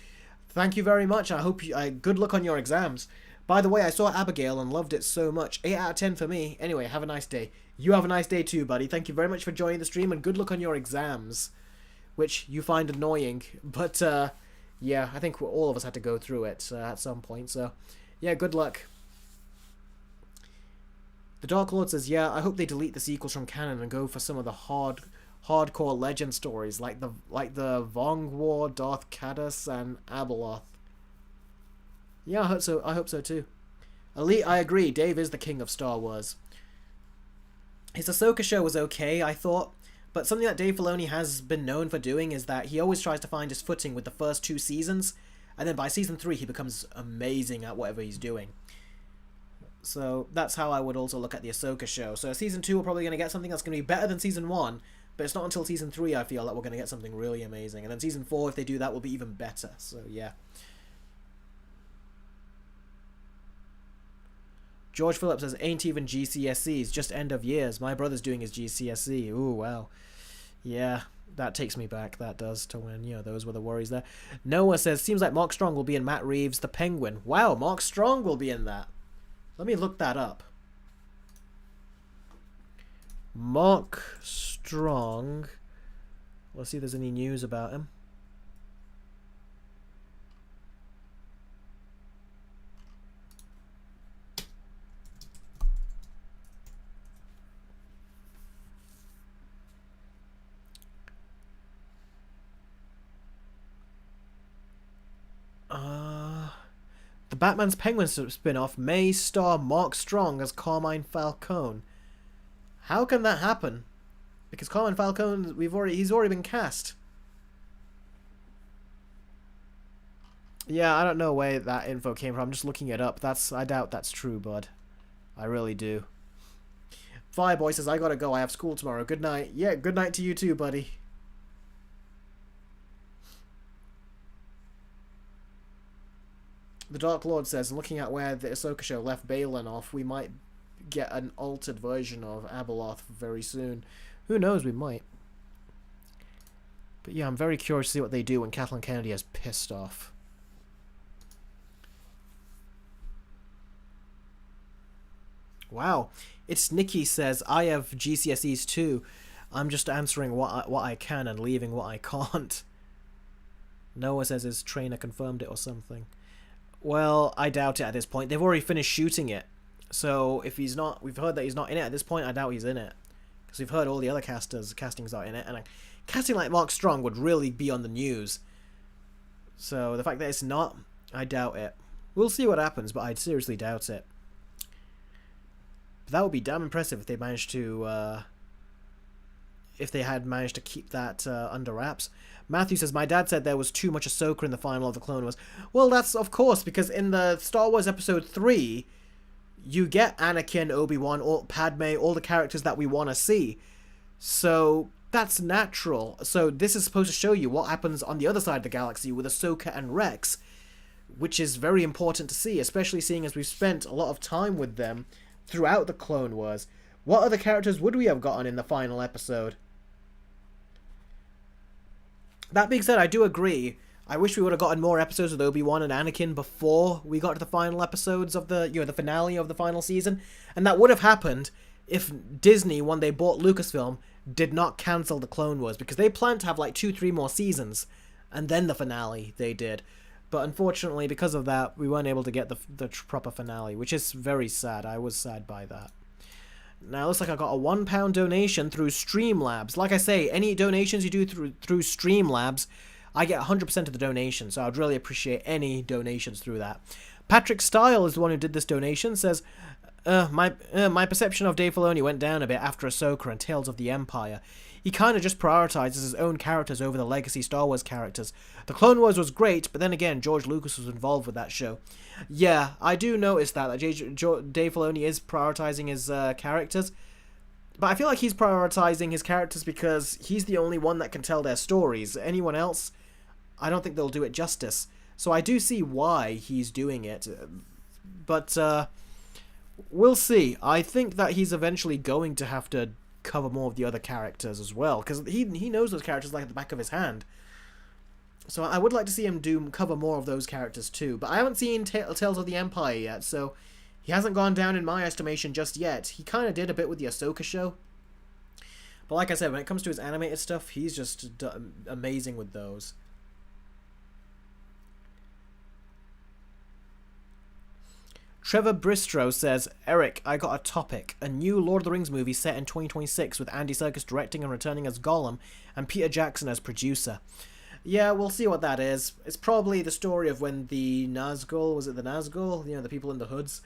Thank you very much. I hope good luck on your exams. By the way, I saw Abigail and loved it so much. 8 out of 10 for me. Anyway, have a nice day. You have a nice day too, buddy. Thank you very much for joining the stream and good luck on your exams, which you find annoying. But yeah, I think all of us had to go through it at some point. So yeah, good luck. The Dark Lord says, "Yeah, I hope they delete the sequels from canon and go for some of the hardcore legend stories like the Vong War, Darth Caddus, and Abeloth." Yeah, I hope so too. Elite, I agree. Dave is the king of Star Wars. His Ahsoka show was okay, I thought, but something that Dave Filoni has been known for doing is that he always tries to find his footing with the first 2 seasons, and then by season 3 he becomes amazing at whatever he's doing. So that's how I would also look at the Ahsoka show. So season 2 we're probably going to get something that's going to be better than season 1, but it's not until season 3 I feel that we're going to get something really amazing. And then season 4, if they do that, will be even better. So yeah. George Phillips says, ain't even GCSEs, just end of years. My brother's doing his GCSE. Ooh, wow. Yeah, that takes me back. That does, to when, you know, those were the worries there. Noah says, seems like Mark Strong will be in Matt Reeves' The Penguin. Wow, Mark Strong will be in that. Let me look that up. Mark Strong. Let's see if there's any news about him. The Batman's Penguin spin-off may star Mark Strong as Carmine Falcone. How can that happen? Because Carmine Falcone, he's already been cast. Yeah, I don't know where that info came from. I'm just looking it up. I doubt that's true, bud. I really do. Fireboy says, I gotta go. I have school tomorrow. Good night. Yeah, good night to you too, buddy. The Dark Lord says, looking at where the Ahsoka show left Balin off, we might get an altered version of Abeloth very soon. Who knows, we might. But yeah, I'm very curious to see what they do when Kathleen Kennedy is pissed off. Wow. It's Nikki says, I have GCSEs too. I'm just answering what I can and leaving what I can't. Noah says his trainer confirmed it or something. Well, I doubt it at this point. They've already finished shooting it. So if he's not, we've heard that he's not in it at this point, I doubt he's in it. Because we've heard all the other castings are in it. And a casting like Mark Strong would really be on the news. So the fact that it's not, I doubt it. We'll see what happens, but I seriously doubt it. But that would be damn impressive if they managed to, if they had managed to keep that under wraps. Matthew says, my dad said there was too much Ahsoka in the final of the Clone Wars. Well, that's of course, because in the Star Wars Episode 3, you get Anakin, Obi-Wan, Padme, all the characters that we want to see. So that's natural. So this is supposed to show you what happens on the other side of the galaxy with Ahsoka and Rex, which is very important to see, especially seeing as we've spent a lot of time with them throughout the Clone Wars. What other characters would we have gotten in the final episode? That being said, I do agree. I wish we would have gotten more episodes with Obi-Wan and Anakin before we got to the final episodes of the, the finale of the final season. And that would have happened if Disney, when they bought Lucasfilm, did not cancel the Clone Wars. Because they planned to have like 2-3 more seasons. And then the finale they did. But unfortunately, because of that, we weren't able to get the proper finale. Which is very sad. I was sad by that. Now, it looks like I got a £1 donation through Streamlabs. Like I say, any donations you do through Streamlabs, I get 100% of the donation. So I'd really appreciate any donations through that. Patrick Style is the one who did this donation. Says, my perception of Dave Filoni went down a bit after Ahsoka and Tales of the Empire. He kind of just prioritizes his own characters over the legacy Star Wars characters. The Clone Wars was great, but then again, George Lucas was involved with that show. Yeah, I do notice that Dave Filoni is prioritizing his characters. But I feel like he's prioritizing his characters because he's the only one that can tell their stories. Anyone else, I don't think they'll do it justice. So I do see why he's doing it. But we'll see. I think that he's eventually going to have to cover more of the other characters as well, because he knows those characters like the back of his hand. So I would like to see him cover more of those characters too. But I haven't seen Tales of the Empire yet, so he hasn't gone down in my estimation just yet. He kind of did a bit with the Ahsoka show. But like I said, when it comes to his animated stuff, he's just amazing with those. Trevor Bristro says, Eric, I got a topic. A new Lord of the Rings movie set in 2026 with Andy Serkis directing and returning as Gollum and Peter Jackson as producer. Yeah, we'll see what that is. It's probably the story of when the Nazgul, was it the Nazgul? The people in the hoods,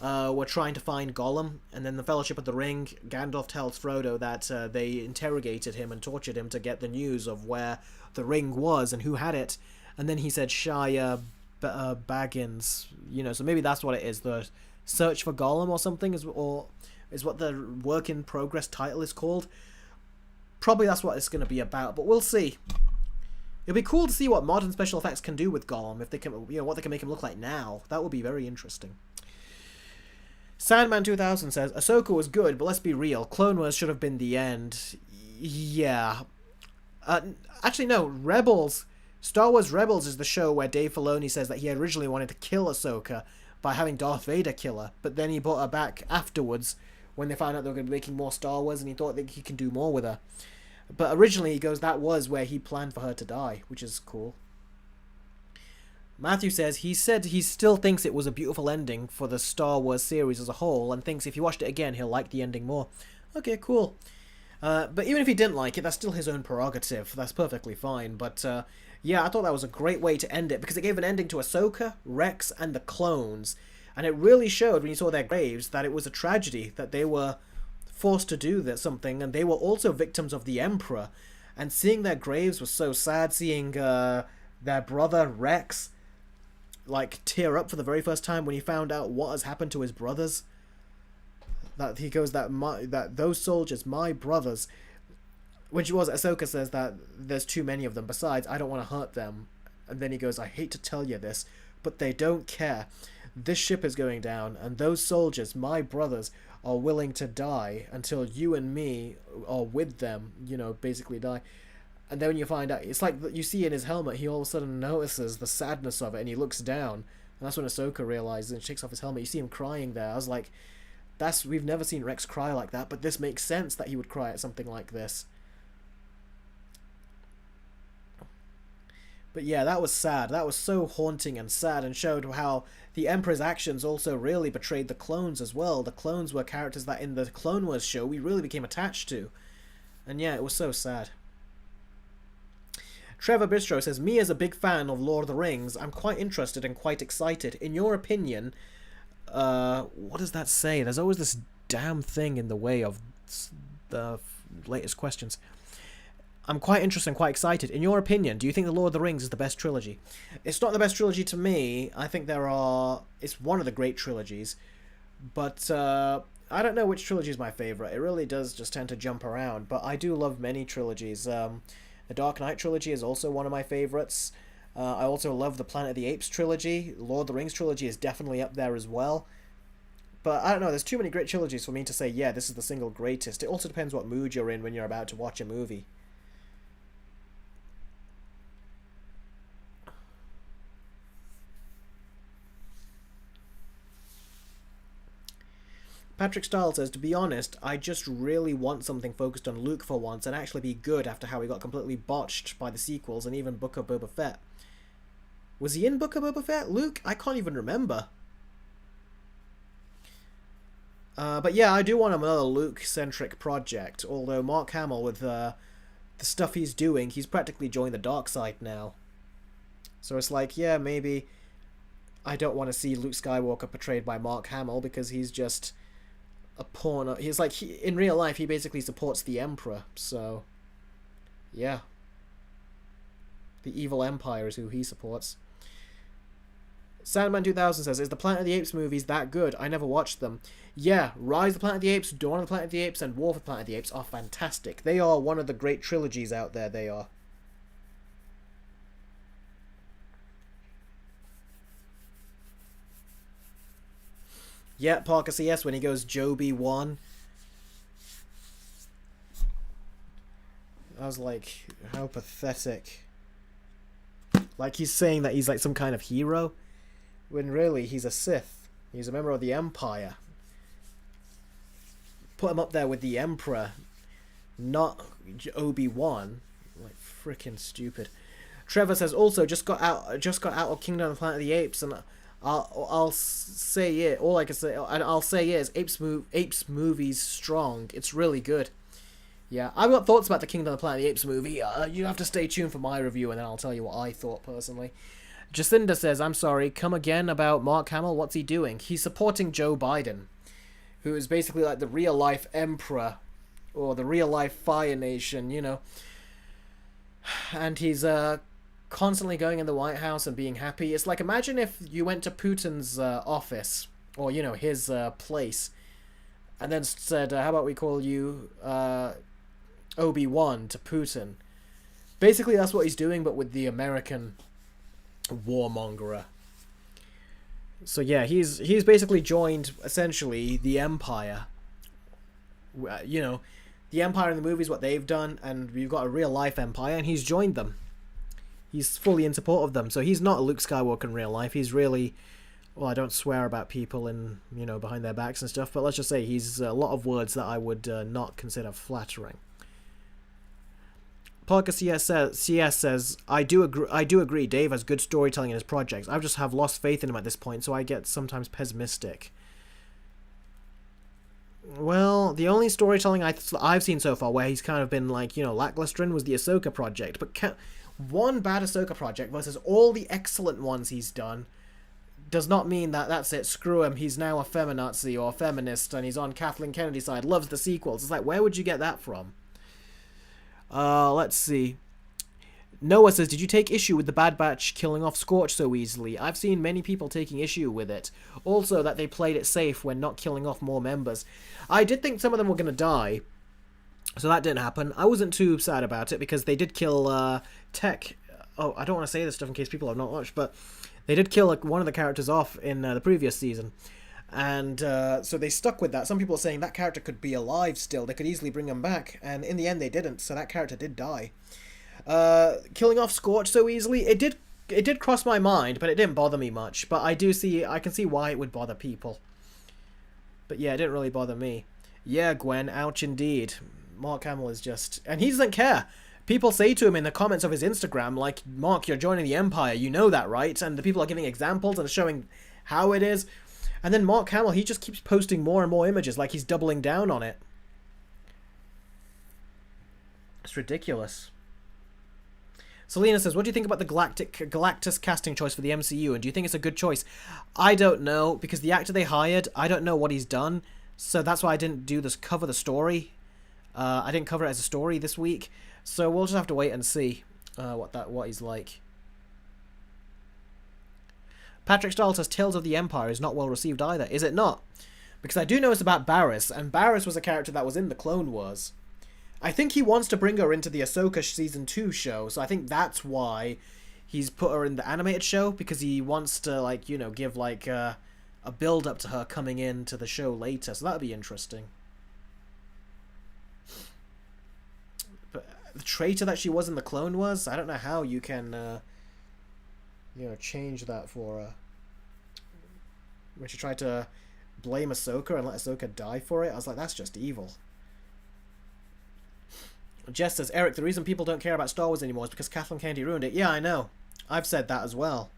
were trying to find Gollum. And then the Fellowship of the Ring, Gandalf tells Frodo that they interrogated him and tortured him to get the news of where the ring was and who had it. And then he said Shia Baggins, so maybe that's what it is. The Search for Gollum or something, is what the work in progress title is called. Probably that's what it's going to be about, but we'll see. It'll be cool to see what modern special effects can do with Gollum, if they can, what they can make him look like now. That would be very interesting. Sandman 2000 says, Ahsoka was good, but let's be real, Clone Wars should have been the end. Yeah. Actually, no, Rebels. Star Wars Rebels is the show where Dave Filoni says that he originally wanted to kill Ahsoka by having Darth Vader kill her, but then he brought her back afterwards when they found out they were going to be making more Star Wars, and he thought that he can do more with her. But originally, he goes, that was where he planned for her to die, which is cool. Matthew said he still thinks it was a beautiful ending for the Star Wars series as a whole, and thinks if he watched it again, he'll like the ending more. Okay, cool. But even if he didn't like it, that's still his own prerogative. That's perfectly fine. But yeah, I thought that was a great way to end it, because it gave an ending to Ahsoka, Rex, and the clones. And it really showed, when you saw their graves, that it was a tragedy, that they were forced to do something, and they were also victims of the Emperor. And seeing their graves was so sad, seeing their brother, Rex, like, tear up for the very first time when he found out what has happened to his brothers. That he goes, that those soldiers, my brothers. When Ahsoka says that there's too many of them. Besides, I don't want to hurt them. And then he goes, I hate to tell you this, but they don't care. This ship is going down, and those soldiers, my brothers, are willing to die until you and me are with them, basically die. And then when you find out, it's like you see in his helmet, he all of a sudden notices the sadness of it, and he looks down. And that's when Ahsoka realizes and takes off his helmet. You see him crying there. I was like, we've never seen Rex cry like that, but this makes sense that he would cry at something like this. But yeah, that was sad. That was so haunting and sad, and showed how the Emperor's actions also really betrayed the clones as well. The clones were characters that in the Clone Wars show we really became attached to. And yeah, it was so sad. Trevor Bistro says, me as a big fan of Lord of the Rings, I'm quite interested and quite excited. In your opinion, what does that say? There's always this damn thing in the way of the latest questions. I'm quite interested and quite excited. In your opinion, do you think The Lord of the Rings is the best trilogy? It's not the best trilogy to me. I think it's one of the great trilogies. But I don't know which trilogy is my favourite. It really does just tend to jump around. But I do love many trilogies. The Dark Knight trilogy is also one of my favourites. I also love the Planet of the Apes trilogy. Lord of the Rings trilogy is definitely up there as well. But I don't know, there's too many great trilogies for me to say, yeah, this is the single greatest. It also depends what mood you're in when you're about to watch a movie. Patrick Stiles says, to be honest, I just really want something focused on Luke for once and actually be good after how he got completely botched by the sequels and even Book of Boba Fett. Was he in Book of Boba Fett? Luke? I can't even remember. But yeah, I do want another Luke-centric project, although Mark Hamill, with the stuff he's doing, he's practically joined the dark side now. So it's like, yeah, maybe I don't want to see Luke Skywalker portrayed by Mark Hamill because he's just a pawn. He's like, in real life, he basically supports the Emperor, so yeah. The evil Empire is who he supports. Sandman 2000 says, is the Planet of the Apes movies that good? I never watched them. Yeah, Rise of the Planet of the Apes, Dawn of the Planet of the Apes, and War of the Planet of the Apes are fantastic. They are one of the great trilogies out there, they are. Yeah, Parker CS when he goes Joby 1. I was like, how pathetic. Like he's saying that he's like some kind of hero, when really he's a Sith. He's a member of the Empire. Put him up there with the Emperor, not Obi-Wan. Like freaking stupid. Trevor says also just got out of Kingdom of the Planet of the Apes, and I'll say it. All I can say, and I'll say is Apes movie's strong. It's really good. Yeah, I've got thoughts about the Kingdom of the Planet of the Apes movie. You have to stay tuned for my review, and then I'll tell you what I thought personally. Jacinda says, I'm sorry, come again about Mark Hamill. What's he doing? He's supporting Joe Biden, who is basically like the real-life emperor, or the real-life Fire Nation, you know. And he's constantly going in the White House and being happy. It's like, imagine if you went to Putin's office or you know, his place, and then said, "How about we call you Obi-Wan to Putin?" Basically, that's what he's doing, but with the American warmongerer. So yeah, he's basically joined essentially the Empire. You know, the Empire in the movies, what they've done, and we've got a real life Empire, and he's joined them. He's fully in support of them. So he's not a Luke Skywalker in real life. He's really, well, I don't swear about people and, you know, behind their backs and stuff, but let's just say he's a lot of words that I would not consider flattering. Parker CS says, I do agree, Dave has good storytelling in his projects. I just have lost faith in him at this point, so I get sometimes pessimistic. Well, the only storytelling I've seen so far where he's kind of been like, you know, lackluster was the Ahsoka project. But one bad Ahsoka project versus all the excellent ones he's done does not mean that that's it, screw him, he's now a feminazi or a feminist and he's on Kathleen Kennedy's side, loves the sequels. It's like, where would you get that from? Let's see. Noah says, did you take issue with the Bad Batch killing off Scorch so easily? I've seen many people taking issue with it. Also, that they played it safe when not killing off more members. I did think some of them were going to die, so that didn't happen. I wasn't too sad about it, because they did kill, Tech. Oh, I don't want to say this stuff in case people have not watched, but they did kill one of the characters off in the previous season. And so they stuck with that. Some people are saying that character could be alive still. They could easily bring him back. And in the end, they didn't. So that character did die. Killing off Scorch so easily, it did cross my mind, but it didn't bother me much. But I can see why it would bother people. But yeah, it didn't really bother me. Yeah, Gwen, ouch indeed. Mark Hamill is just... And he doesn't care. People say to him in the comments of his Instagram, like, Mark, you're joining the Empire, you know that, right? And the people are giving examples and showing how it is. And then Mark Hamill, he just keeps posting more and more images, like he's doubling down on it. It's ridiculous. Selena says, what do you think about the Galactus casting choice for the MCU, and do you think it's a good choice? I don't know, because the actor they hired, I don't know what he's done, so that's why I didn't cover the story. I didn't cover it as a story this week, so we'll just have to wait and see what he's like. Patrick Stiles says, Tales of the Empire is not well received either. Is it not? Because I do know it's about Barriss, and Barriss was a character that was in the Clone Wars. I think he wants to bring her into the Ahsoka Season 2 show, so I think that's why he's put her in the animated show, because he wants to, like, you know, give, like, a build-up to her coming into the show later, so that'd be interesting. But the traitor that she was in the Clone Wars, I don't know how you can, you know, change that for her. When she tried to blame Ahsoka and let Ahsoka die for it, I was like, that's just evil. Jess says, Eric, the reason people don't care about Star Wars anymore is because Kathleen Kennedy ruined it. Yeah, I know. I've said that as well.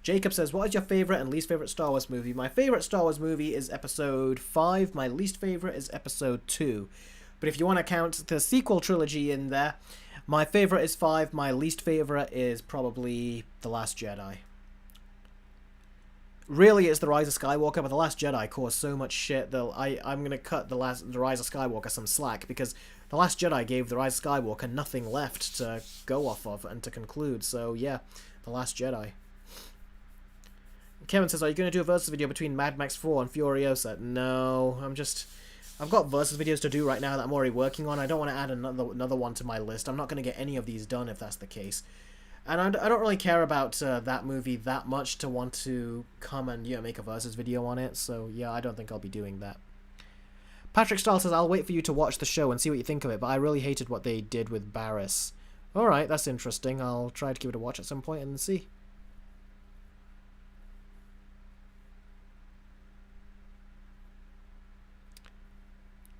Jacob says, what is your favourite and least favourite Star Wars movie? My favourite Star Wars movie is Episode 5. My least favourite is Episode 2. But if you want to count the sequel trilogy in there, my favourite is 5. My least favourite is probably The Last Jedi. Really, it's The Rise of Skywalker, but The Last Jedi caused so much shit that I'm going to cut The Rise of Skywalker some slack, because The Last Jedi gave The Rise of Skywalker nothing left to go off of and to conclude. So, yeah, The Last Jedi. Kevin says, are you going to do a versus video between Mad Max 4 and Furiosa? No, I've got versus videos to do right now that I'm already working on. I don't want to add another one to my list. I'm not going to get any of these done if that's the case. And I don't really care about that movie that much to want to come and, you know, make a versus video on it. So, yeah, I don't think I'll be doing that. Patrick Stahl says, I'll wait for you to watch the show and see what you think of it, but I really hated what they did with Barriss. Alright, that's interesting. I'll try to give it a watch at some point and see.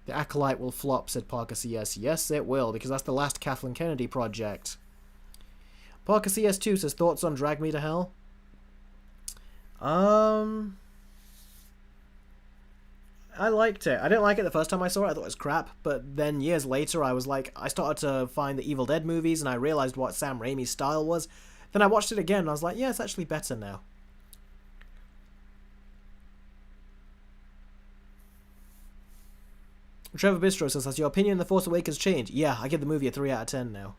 The Acolyte will flop, said Parker CS. Yes, it will, because that's the last Kathleen Kennedy project. Parker CS2 says, thoughts on Drag Me to Hell? I liked it. I didn't like it the first time I saw it. I thought it was crap. But then years later, I was like, I started to find the Evil Dead movies, and I realized what Sam Raimi's style was. Then I watched it again, and I was like, yeah, it's actually better now. Trevor Bistro says, has your opinion on The Force Awakens changed? Yeah, I give the movie a 3 out of 10 now.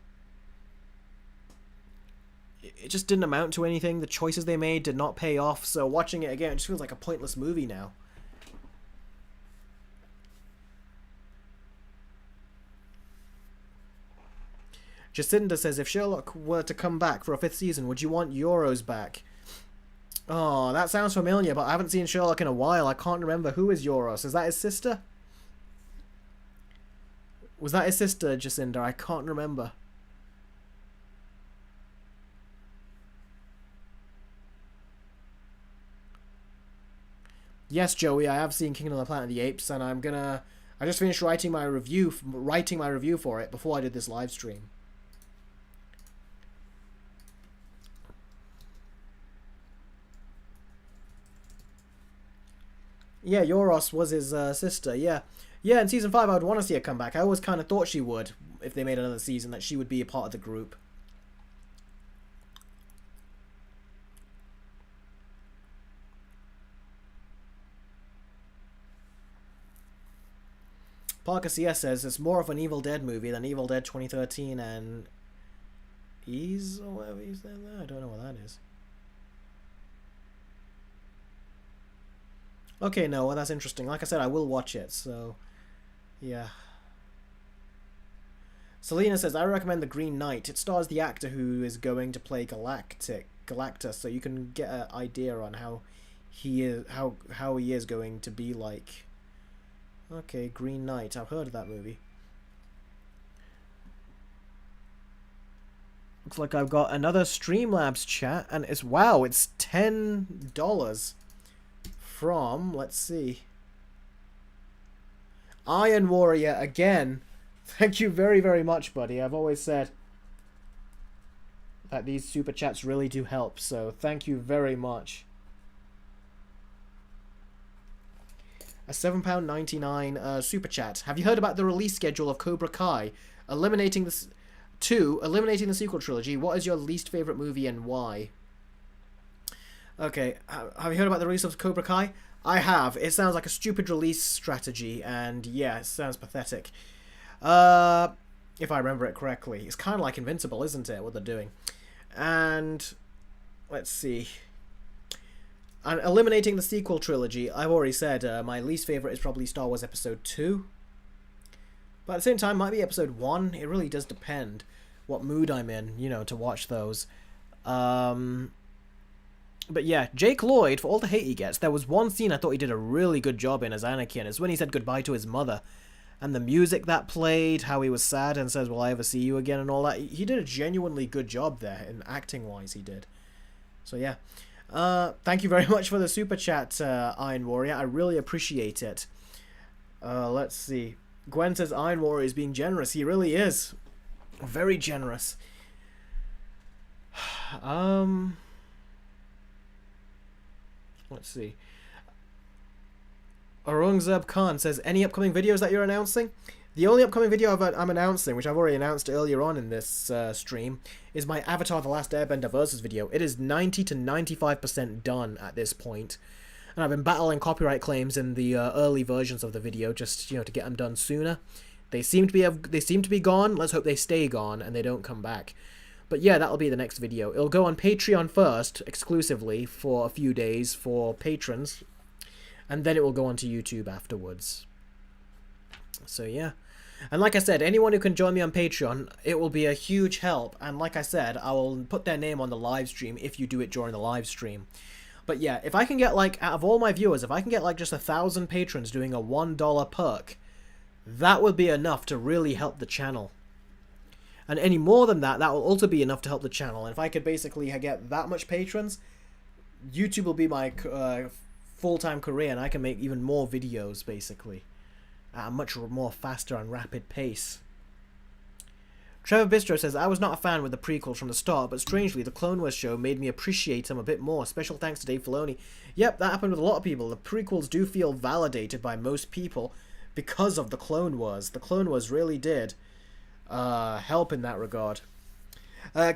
just didn't amount to anything. The choices they made did not pay off, so watching it again, it just feels like a pointless movie now. Jacinda says, if Sherlock were to come back for a 5th season, would you want Euros back? Oh, that sounds familiar, but I haven't seen Sherlock in a while. I can't remember. Who is Euros? Is that his sister? Was that his sister, Jacinda? I can't remember. Yes, Joey, I have seen Kingdom of the Planet of the Apes, and I just finished writing my review for it before I did this live stream. Yeah, Euros was his sister, yeah. Yeah, in Season 5 I would want to see her come back. I always kind of thought she would, if they made another season, that she would be a part of the group. Parker CS says, it's more of an Evil Dead movie than Evil Dead 2013 and... Ease? Or whatever he's there? I don't know what that is. Okay, no, well, that's interesting. Like I said, I will watch it, so... Yeah. Selena says, I recommend The Green Knight. It stars the actor who is going to play Galactus, so you can get an idea on how he is going to be like. Okay, Green Knight. I've heard of that movie. Looks like I've got another Streamlabs chat, and it's, wow, it's $10 from, let's see, Iron Warrior again. Thank you very, very much, buddy. I've always said that these super chats really do help, so thank you very much. A £7.99 super chat. Have you heard about the release schedule of Cobra Kai? Eliminating the sequel trilogy. What is your least favorite movie and why? Okay, have you heard about the release of Cobra Kai? I have. It sounds like a stupid release strategy, and yeah, it sounds pathetic. If I remember it correctly. It's kind of like Invincible, isn't it, what they're doing? And, let's see. And eliminating the sequel trilogy, I've already said my least favorite is probably Star Wars Episode 2. But at the same time, might be Episode 1. It really does depend what mood I'm in, you know, to watch those. But yeah, Jake Lloyd, for all the hate he gets, there was one scene I thought he did a really good job in as Anakin. It's when he said goodbye to his mother. And the music that played, how he was sad and says, will I ever see you again, and all that. He did a genuinely good job there, in acting-wise he did. So yeah. Thank you very much for the super chat, Iron Warrior. I really appreciate it. Let's see. Gwen says Iron Warrior is being generous. He really is. Very generous. Let's see. Aurangzeb Khan says, any upcoming videos that you're announcing? The only upcoming video I'm announcing, which I've already announced earlier on in this stream, is my Avatar The Last Airbender Versus video. It is 90 to 95% done at this point. And I've been battling copyright claims in the early versions of the video, just, you know, to get them done sooner. They seem to be gone. Let's hope they stay gone and they don't come back. But yeah, that'll be the next video. It'll go on Patreon first, exclusively, for a few days for patrons. And then it will go onto YouTube afterwards. So yeah. And like I said, anyone who can join me on Patreon, it will be a huge help. And like I said, I will put their name on the live stream if you do it during the live stream. But yeah, if I can get, like, out of all my viewers, if I can get, like, just 1,000 patrons doing a $1 perk, that would be enough to really help the channel. And any more than that, that will also be enough to help the channel. And if I could basically get that much patrons, YouTube will be my full-time career, and I can make even more videos, basically, at a much more faster and rapid pace. Trevor Bistro says, I was not a fan with the prequels from the start, but strangely, the Clone Wars show made me appreciate them a bit more. Special thanks to Dave Filoni. Yep, that happened with a lot of people. The prequels do feel validated by most people because of the Clone Wars. The Clone Wars really did help in that regard.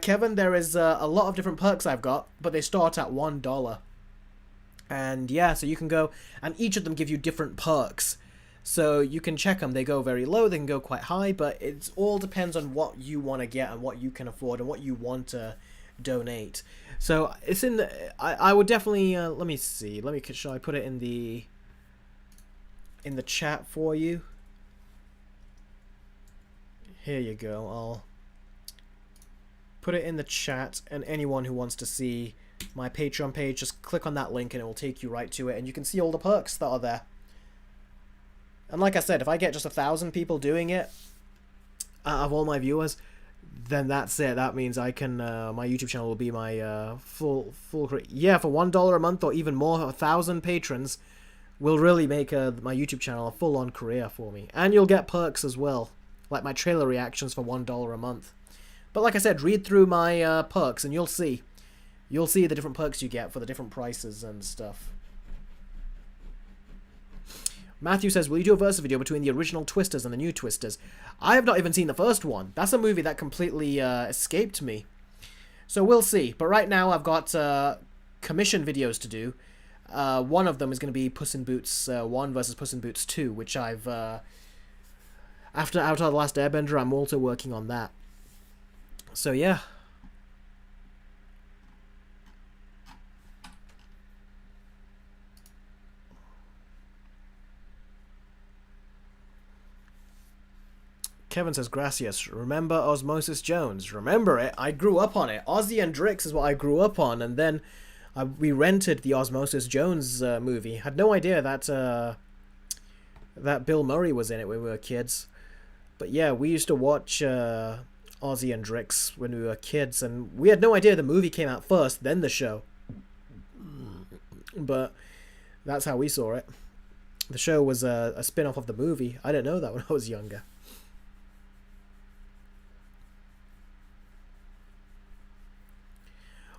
Kevin, there is a lot of different perks I've got, but they start at $1. And yeah, so you can go, and each of them give you different perks. So you can check them. They go very low, they can go quite high, but it all depends on what you want to get and what you can afford and what you want to donate. So it's in the. I would definitely. Let me see. Shall I put it in the chat for you? Here you go. I'll put it in the chat, and anyone who wants to see my Patreon page, just click on that link and it will take you right to it, and you can see all the perks that are there. And like I said, if I get just 1,000 people doing it out of all my viewers, then that's it. That means I can my YouTube channel will be my full yeah, for $1 a month or even more, 1,000 patrons will really make my YouTube channel a full-on career for me. And you'll get perks as well, like my trailer reactions for $1 a month. But like I said, read through my perks and you'll see the different perks you get for the different prices and stuff. Matthew says, will you do a versus video between the original Twisters and the new Twisters? I have not even seen the first one. That's a movie that completely escaped me. So we'll see. But right now I've got commission videos to do. One of them is going to be Puss in Boots 1 versus Puss in Boots 2, which I've... after Avatar The Last Airbender, I'm also working on that. So yeah. Kevin says, gracias. Remember Osmosis Jones? Remember it? I grew up on it. Ozzy and Drix is what I grew up on, and then we rented the Osmosis Jones movie. Had no idea that that Bill Murray was in it when we were kids. But yeah, we used to watch Ozzy and Drix when we were kids, and we had no idea the movie came out first, then the show. But that's how we saw it. The show was a spin-off of the movie. I didn't know that when I was younger.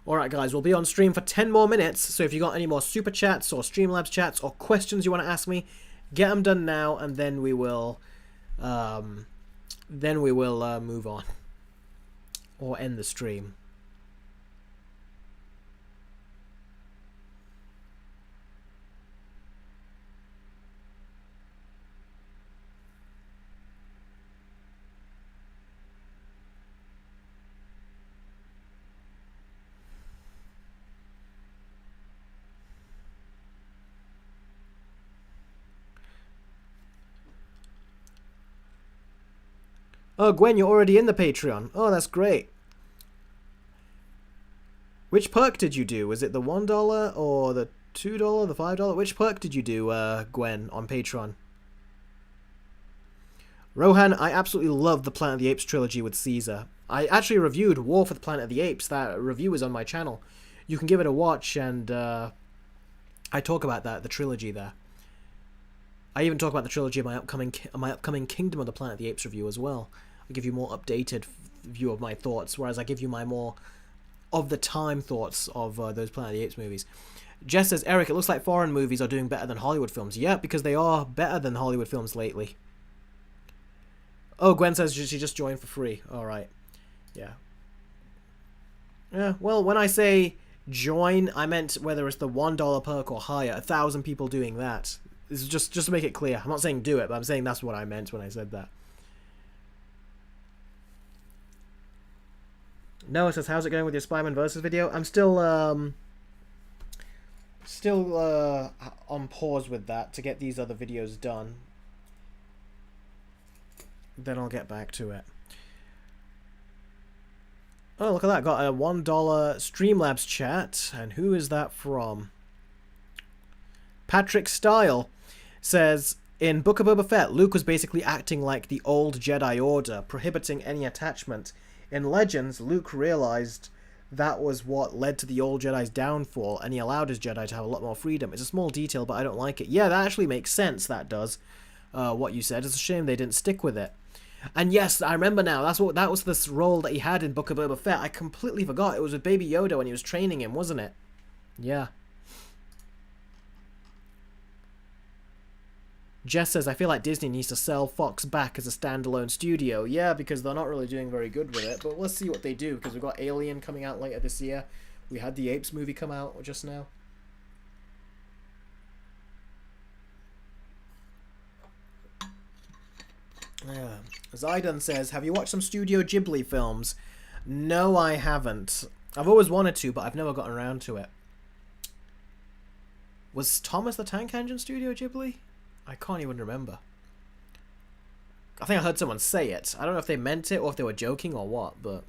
Alright guys, we'll be on stream for 10 more minutes, so if you got any more super chats or Streamlabs chats or questions you want to ask me, get them done now, and then we will move on. Or end the stream. Oh, Gwen, you're already in the Patreon. Oh, that's great. Which perk did you do? Was it the $1 or the $2, the $5? Which perk did you do, Gwen, on Patreon? Rohan, I absolutely love the Planet of the Apes trilogy with Caesar. I actually reviewed War for the Planet of the Apes. That review is on my channel. You can give it a watch, and I talk about the trilogy there. I even talk about the trilogy in my upcoming Kingdom of the Planet of the Apes review as well. I give you more updated view of my thoughts, whereas I give you my more of the time thoughts of those Planet of the Apes movies. Jess says, Eric, it looks like foreign movies are doing better than Hollywood films. Yeah, because they are better than Hollywood films lately. Oh, Gwen says she just joined for free. Alright. Yeah. Yeah, well, when I say join, I meant whether it's the $1 perk or higher. 1,000 people doing that. This is just to make it clear. I'm not saying do it, but I'm saying that's what I meant when I said that. Noah says, how's it going with your Spider-Man Versus video? I'm still on pause with that to get these other videos done. Then I'll get back to it. Oh, look at that. Got a $1 Streamlabs chat. And who is that from? Patrick Style says, in Book of Boba Fett, Luke was basically acting like the old Jedi Order, prohibiting any attachment. In Legends, Luke realized that was what led to the old Jedi's downfall, and he allowed his Jedi to have a lot more freedom. It's a small detail, but I don't like it. Yeah, that actually makes sense, that does, what you said. It's a shame they didn't stick with it. And yes, I remember now, that was this role that he had in Book of Boba Fett. I completely forgot. It was with Baby Yoda when he was training him, wasn't it? Yeah. Jess says, I feel like Disney needs to sell Fox back as a standalone studio. Yeah, because they're not really doing very good with it. But let's see what they do, because we've got Alien coming out later this year. We had the Apes movie come out just now. Yeah. Zaidan says, have you watched some Studio Ghibli films? No, I haven't. I've always wanted to, but I've never gotten around to it. Was Thomas the Tank Engine Studio Ghibli? I can't even remember. I think I heard someone say it. I don't know if they meant it or if they were joking or what, but...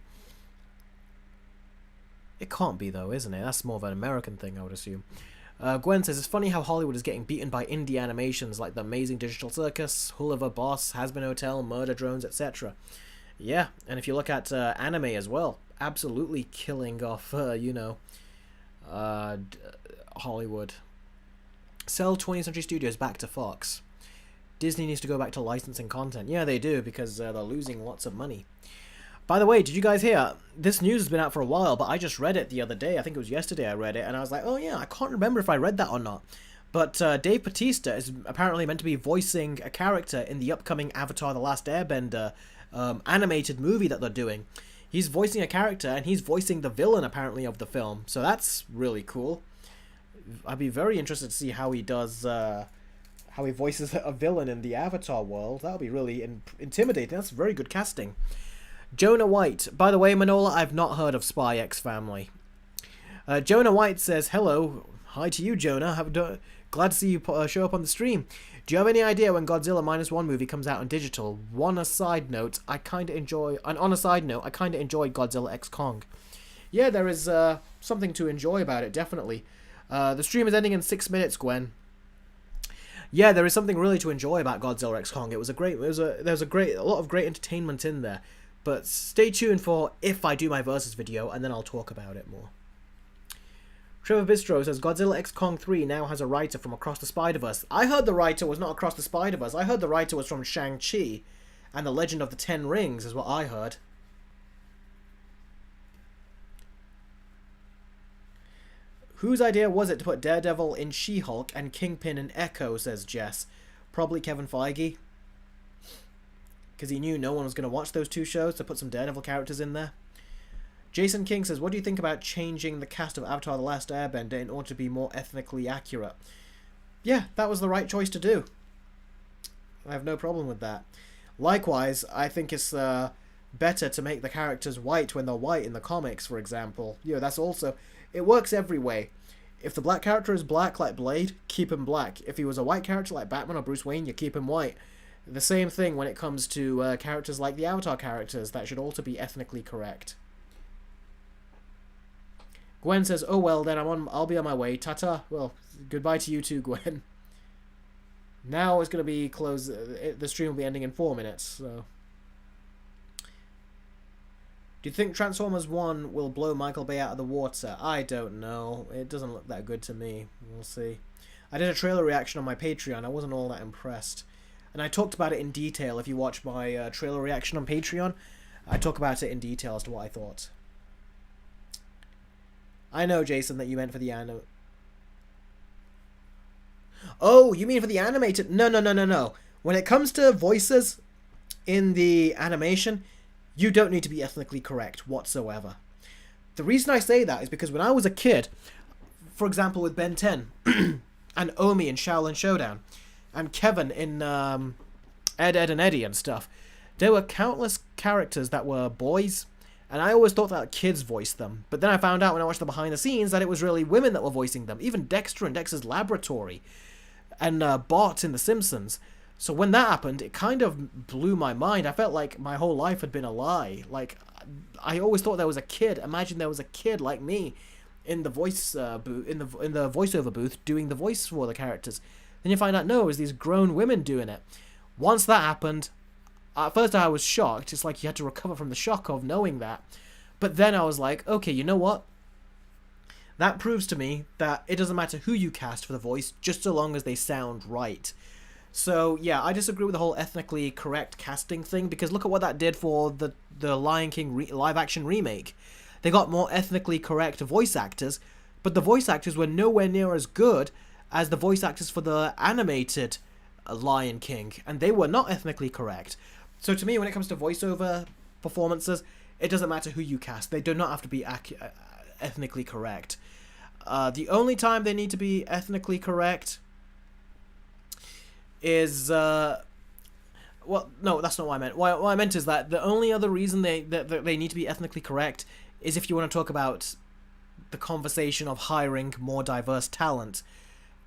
It can't be, though, isn't it? That's more of an American thing, I would assume. Gwen says, it's funny how Hollywood is getting beaten by indie animations like The Amazing Digital Circus, Hulliver Boss, Has-Been Hotel, Murder Drones, etc. Yeah, and if you look at anime as well, absolutely killing off, Hollywood. Sell 20th Century Studios back to Fox. Disney needs to go back to licensing content. Yeah, they do, because they're losing lots of money. By the way, did you guys hear? This news has been out for a while, but I just read it the other day. I think it was yesterday I read it, and I was like, oh yeah, I can't remember if I read that or not. But Dave Bautista is apparently meant to be voicing a character in the upcoming Avatar The Last Airbender animated movie that they're doing. He's voicing a character, and he's voicing the villain, apparently, of the film. So that's really cool. I'd be very interested to see how he does... how he voices a villain in the Avatar world. That'll be really intimidating. That's very good casting. Jonah White. By the way, Manola, I've not heard of Spy X Family. Jonah White says, hello. Hi to you, Jonah. Glad to see you show up on the stream. Do you have any idea when Godzilla -1 movie comes out on digital? On a side note, I kind of enjoyed Godzilla X Kong. Yeah, there is something to enjoy about it, definitely. The stream is ending in 6 minutes, Gwen. Yeah, there is something really to enjoy about Godzilla X Kong. There's a lot of great entertainment in there. But stay tuned for if I do my versus video, and then I'll talk about it more. Trevor Bistro says, Godzilla X Kong 3 now has a writer from Across the Spider-Verse. I heard the writer was not Across the Spider-Verse. I heard the writer was from Shang-Chi and the Legend of the Ten Rings, is what I heard. Whose idea was it to put Daredevil in She-Hulk and Kingpin in Echo, says Jess. Probably Kevin Feige. Because he knew no one was going to watch those two shows, to put some Daredevil characters in there. Jason King says, what do you think about changing the cast of Avatar The Last Airbender in order to be more ethnically accurate? Yeah, that was the right choice to do. I have no problem with that. Likewise, I think it's better to make the characters white when they're white in the comics, for example. That's also... It works every way. If the black character is black like Blade, keep him black. If he was a white character like Batman or Bruce Wayne, you keep him white. The same thing when it comes to characters like the Avatar characters. That should also be ethnically correct. Gwen says, oh well, then I'll be on my way. Ta-ta. Well, goodbye to you too, Gwen. Now it's going to be closed. The stream will be ending in 4 minutes, so... Do you think Transformers 1 will blow Michael Bay out of the water? I don't know. It doesn't look that good to me. We'll see. I did a trailer reaction on my Patreon. I wasn't all that impressed. And I talked about it in detail. If you watch my trailer reaction on Patreon, I talk about it in detail as to what I thought. I know, Jason, that you meant for the anime. Oh, you mean for the animated? No. When it comes to voices in the animation, you don't need to be ethnically correct whatsoever. The reason I say that is because when I was a kid, for example with Ben 10, and Omi in Shaolin Showdown, and Kevin in Ed, Ed and Eddie and stuff, there were countless characters that were boys, and I always thought that kids voiced them. But then I found out when I watched the behind the scenes that it was really women that were voicing them. Even Dexter and Dexter's Laboratory, and Bart in The Simpsons. So when that happened, it kind of blew my mind. I felt like my whole life had been a lie. Like, I always thought there was a kid. Imagine there was a kid like me in the voice booth, in the voiceover booth, doing the voice for the characters. Then you find out, no, it was these grown women doing it. Once that happened, at first I was shocked. It's like you had to recover from the shock of knowing that. But then I was like, okay, you know what? That proves to me that it doesn't matter who you cast for the voice, just so long as they sound right. So, yeah, I disagree with the whole ethnically correct casting thing, because look at what that did for the Lion King live-action remake. They got more ethnically correct voice actors, but the voice actors were nowhere near as good as the voice actors for the animated Lion King, and they were not ethnically correct. So to me, when it comes to voiceover performances, it doesn't matter who you cast. They do not have to be ethnically correct. The only time they need to be ethnically correct is... well, no, that's not what I meant. What I meant is that the only other reason that they need to be ethnically correct is if you want to talk about the conversation of hiring more diverse talent.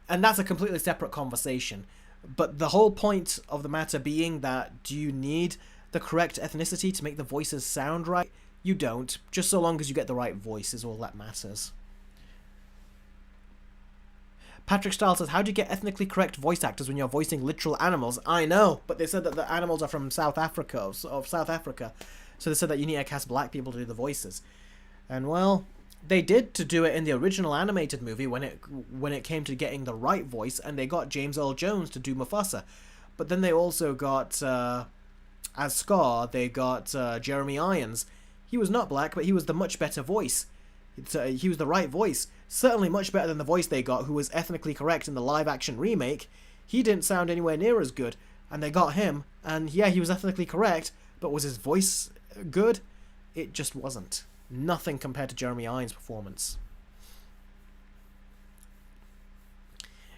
And that's a completely separate conversation. But the whole point of the matter being that, do you need the correct ethnicity to make the voices sound right? You don't. Just so long as you get the right voice is all that matters. Patrick Stiles says, how do you get ethnically correct voice actors when you're voicing literal animals? I know, but they said that the animals are from South Africa, So they said that you need to cast black people to do the voices. And well, they did to do it in the original animated movie when it came to getting the right voice, and they got James Earl Jones to do Mufasa. But then they also got, as Scar, they got Jeremy Irons. He was not black, but he was the much better voice. He was the right voice. Certainly much better than the voice they got, who was ethnically correct in the live-action remake. He didn't sound anywhere near as good, and they got him, and yeah, he was ethnically correct, but was his voice good? It just wasn't. Nothing compared to Jeremy Irons' performance.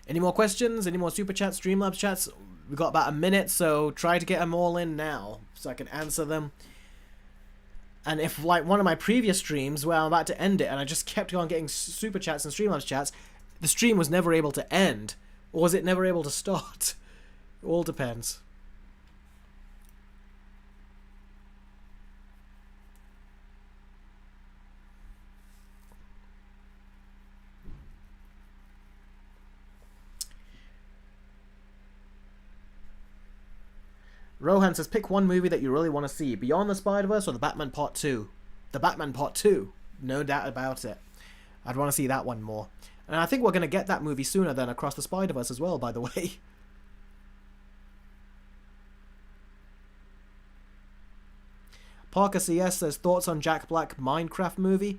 Any more questions? Any more Super Chats, Streamlabs chats? We've got about a minute, so try to get them all in now, so I can answer them. And if, like one of my previous streams where I'm about to end it and I just kept on getting Super Chats and Streamlabs chats, the stream was never able to end. Or was it never able to start? It all depends. Rohan says, pick one movie that you really want to see. Beyond the Spider-Verse or The Batman Part 2? The Batman Part 2. No doubt about it. I'd want to see that one more. And I think we're going to get that movie sooner than Across the Spider-Verse as well, by the way. Parker CS says, thoughts on Jack Black Minecraft movie?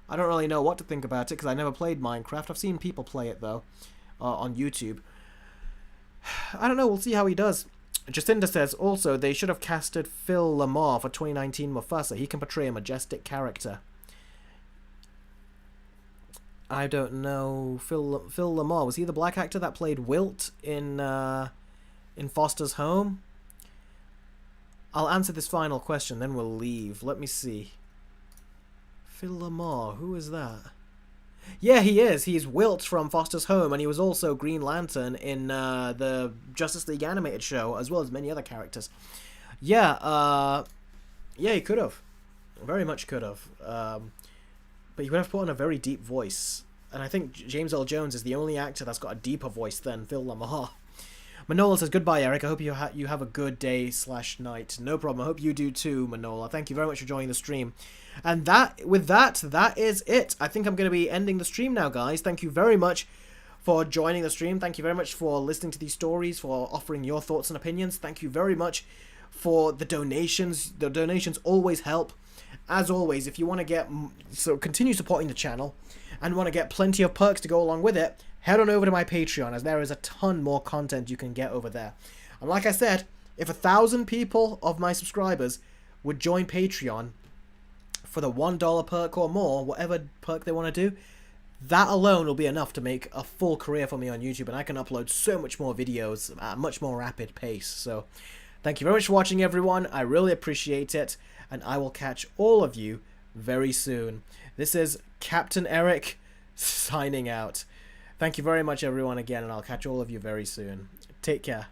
I don't really know what to think about it because I never played Minecraft. I've seen people play it, though, on YouTube. I don't know. We'll see how he does. Jacinda says, also, they should have casted Phil Lamar for 2019 Mufasa. He can portray a majestic character. I don't know. Phil Lamar, was he the black actor that played Wilt in Foster's Home? I'll answer this final question, then we'll leave. Let me see. Phil Lamar, who is that? Yeah, he is. He's Wilt from Foster's Home, and he was also Green Lantern in the Justice League animated show, as well as many other characters. Yeah, yeah, he could have. Very much could have. But he would have put on a very deep voice. And I think James Earl Jones is the only actor that's got a deeper voice than Phil Lamar. Manola says, goodbye, Eric. I hope you have a good day/night. No problem. I hope you do too, Manola. Thank you very much for joining the stream. And that is it. I think I'm going to be ending the stream now, guys. Thank you very much for joining the stream. Thank you very much for listening to these stories, for offering your thoughts and opinions. Thank you very much for the donations. The donations always help. As always, if you want to continue supporting the channel and want to get plenty of perks to go along with it, head on over to my Patreon, as there is a ton more content you can get over there. And like I said, if 1,000 people of my subscribers would join Patreon for the $1 perk or more, whatever perk they want to do, that alone will be enough to make a full career for me on YouTube, and I can upload so much more videos at a much more rapid pace. So thank you very much for watching, everyone. I really appreciate it, and I will catch all of you very soon. This is Captain Eric signing out. Thank you very much, everyone, again, and I'll catch all of you very soon. Take care.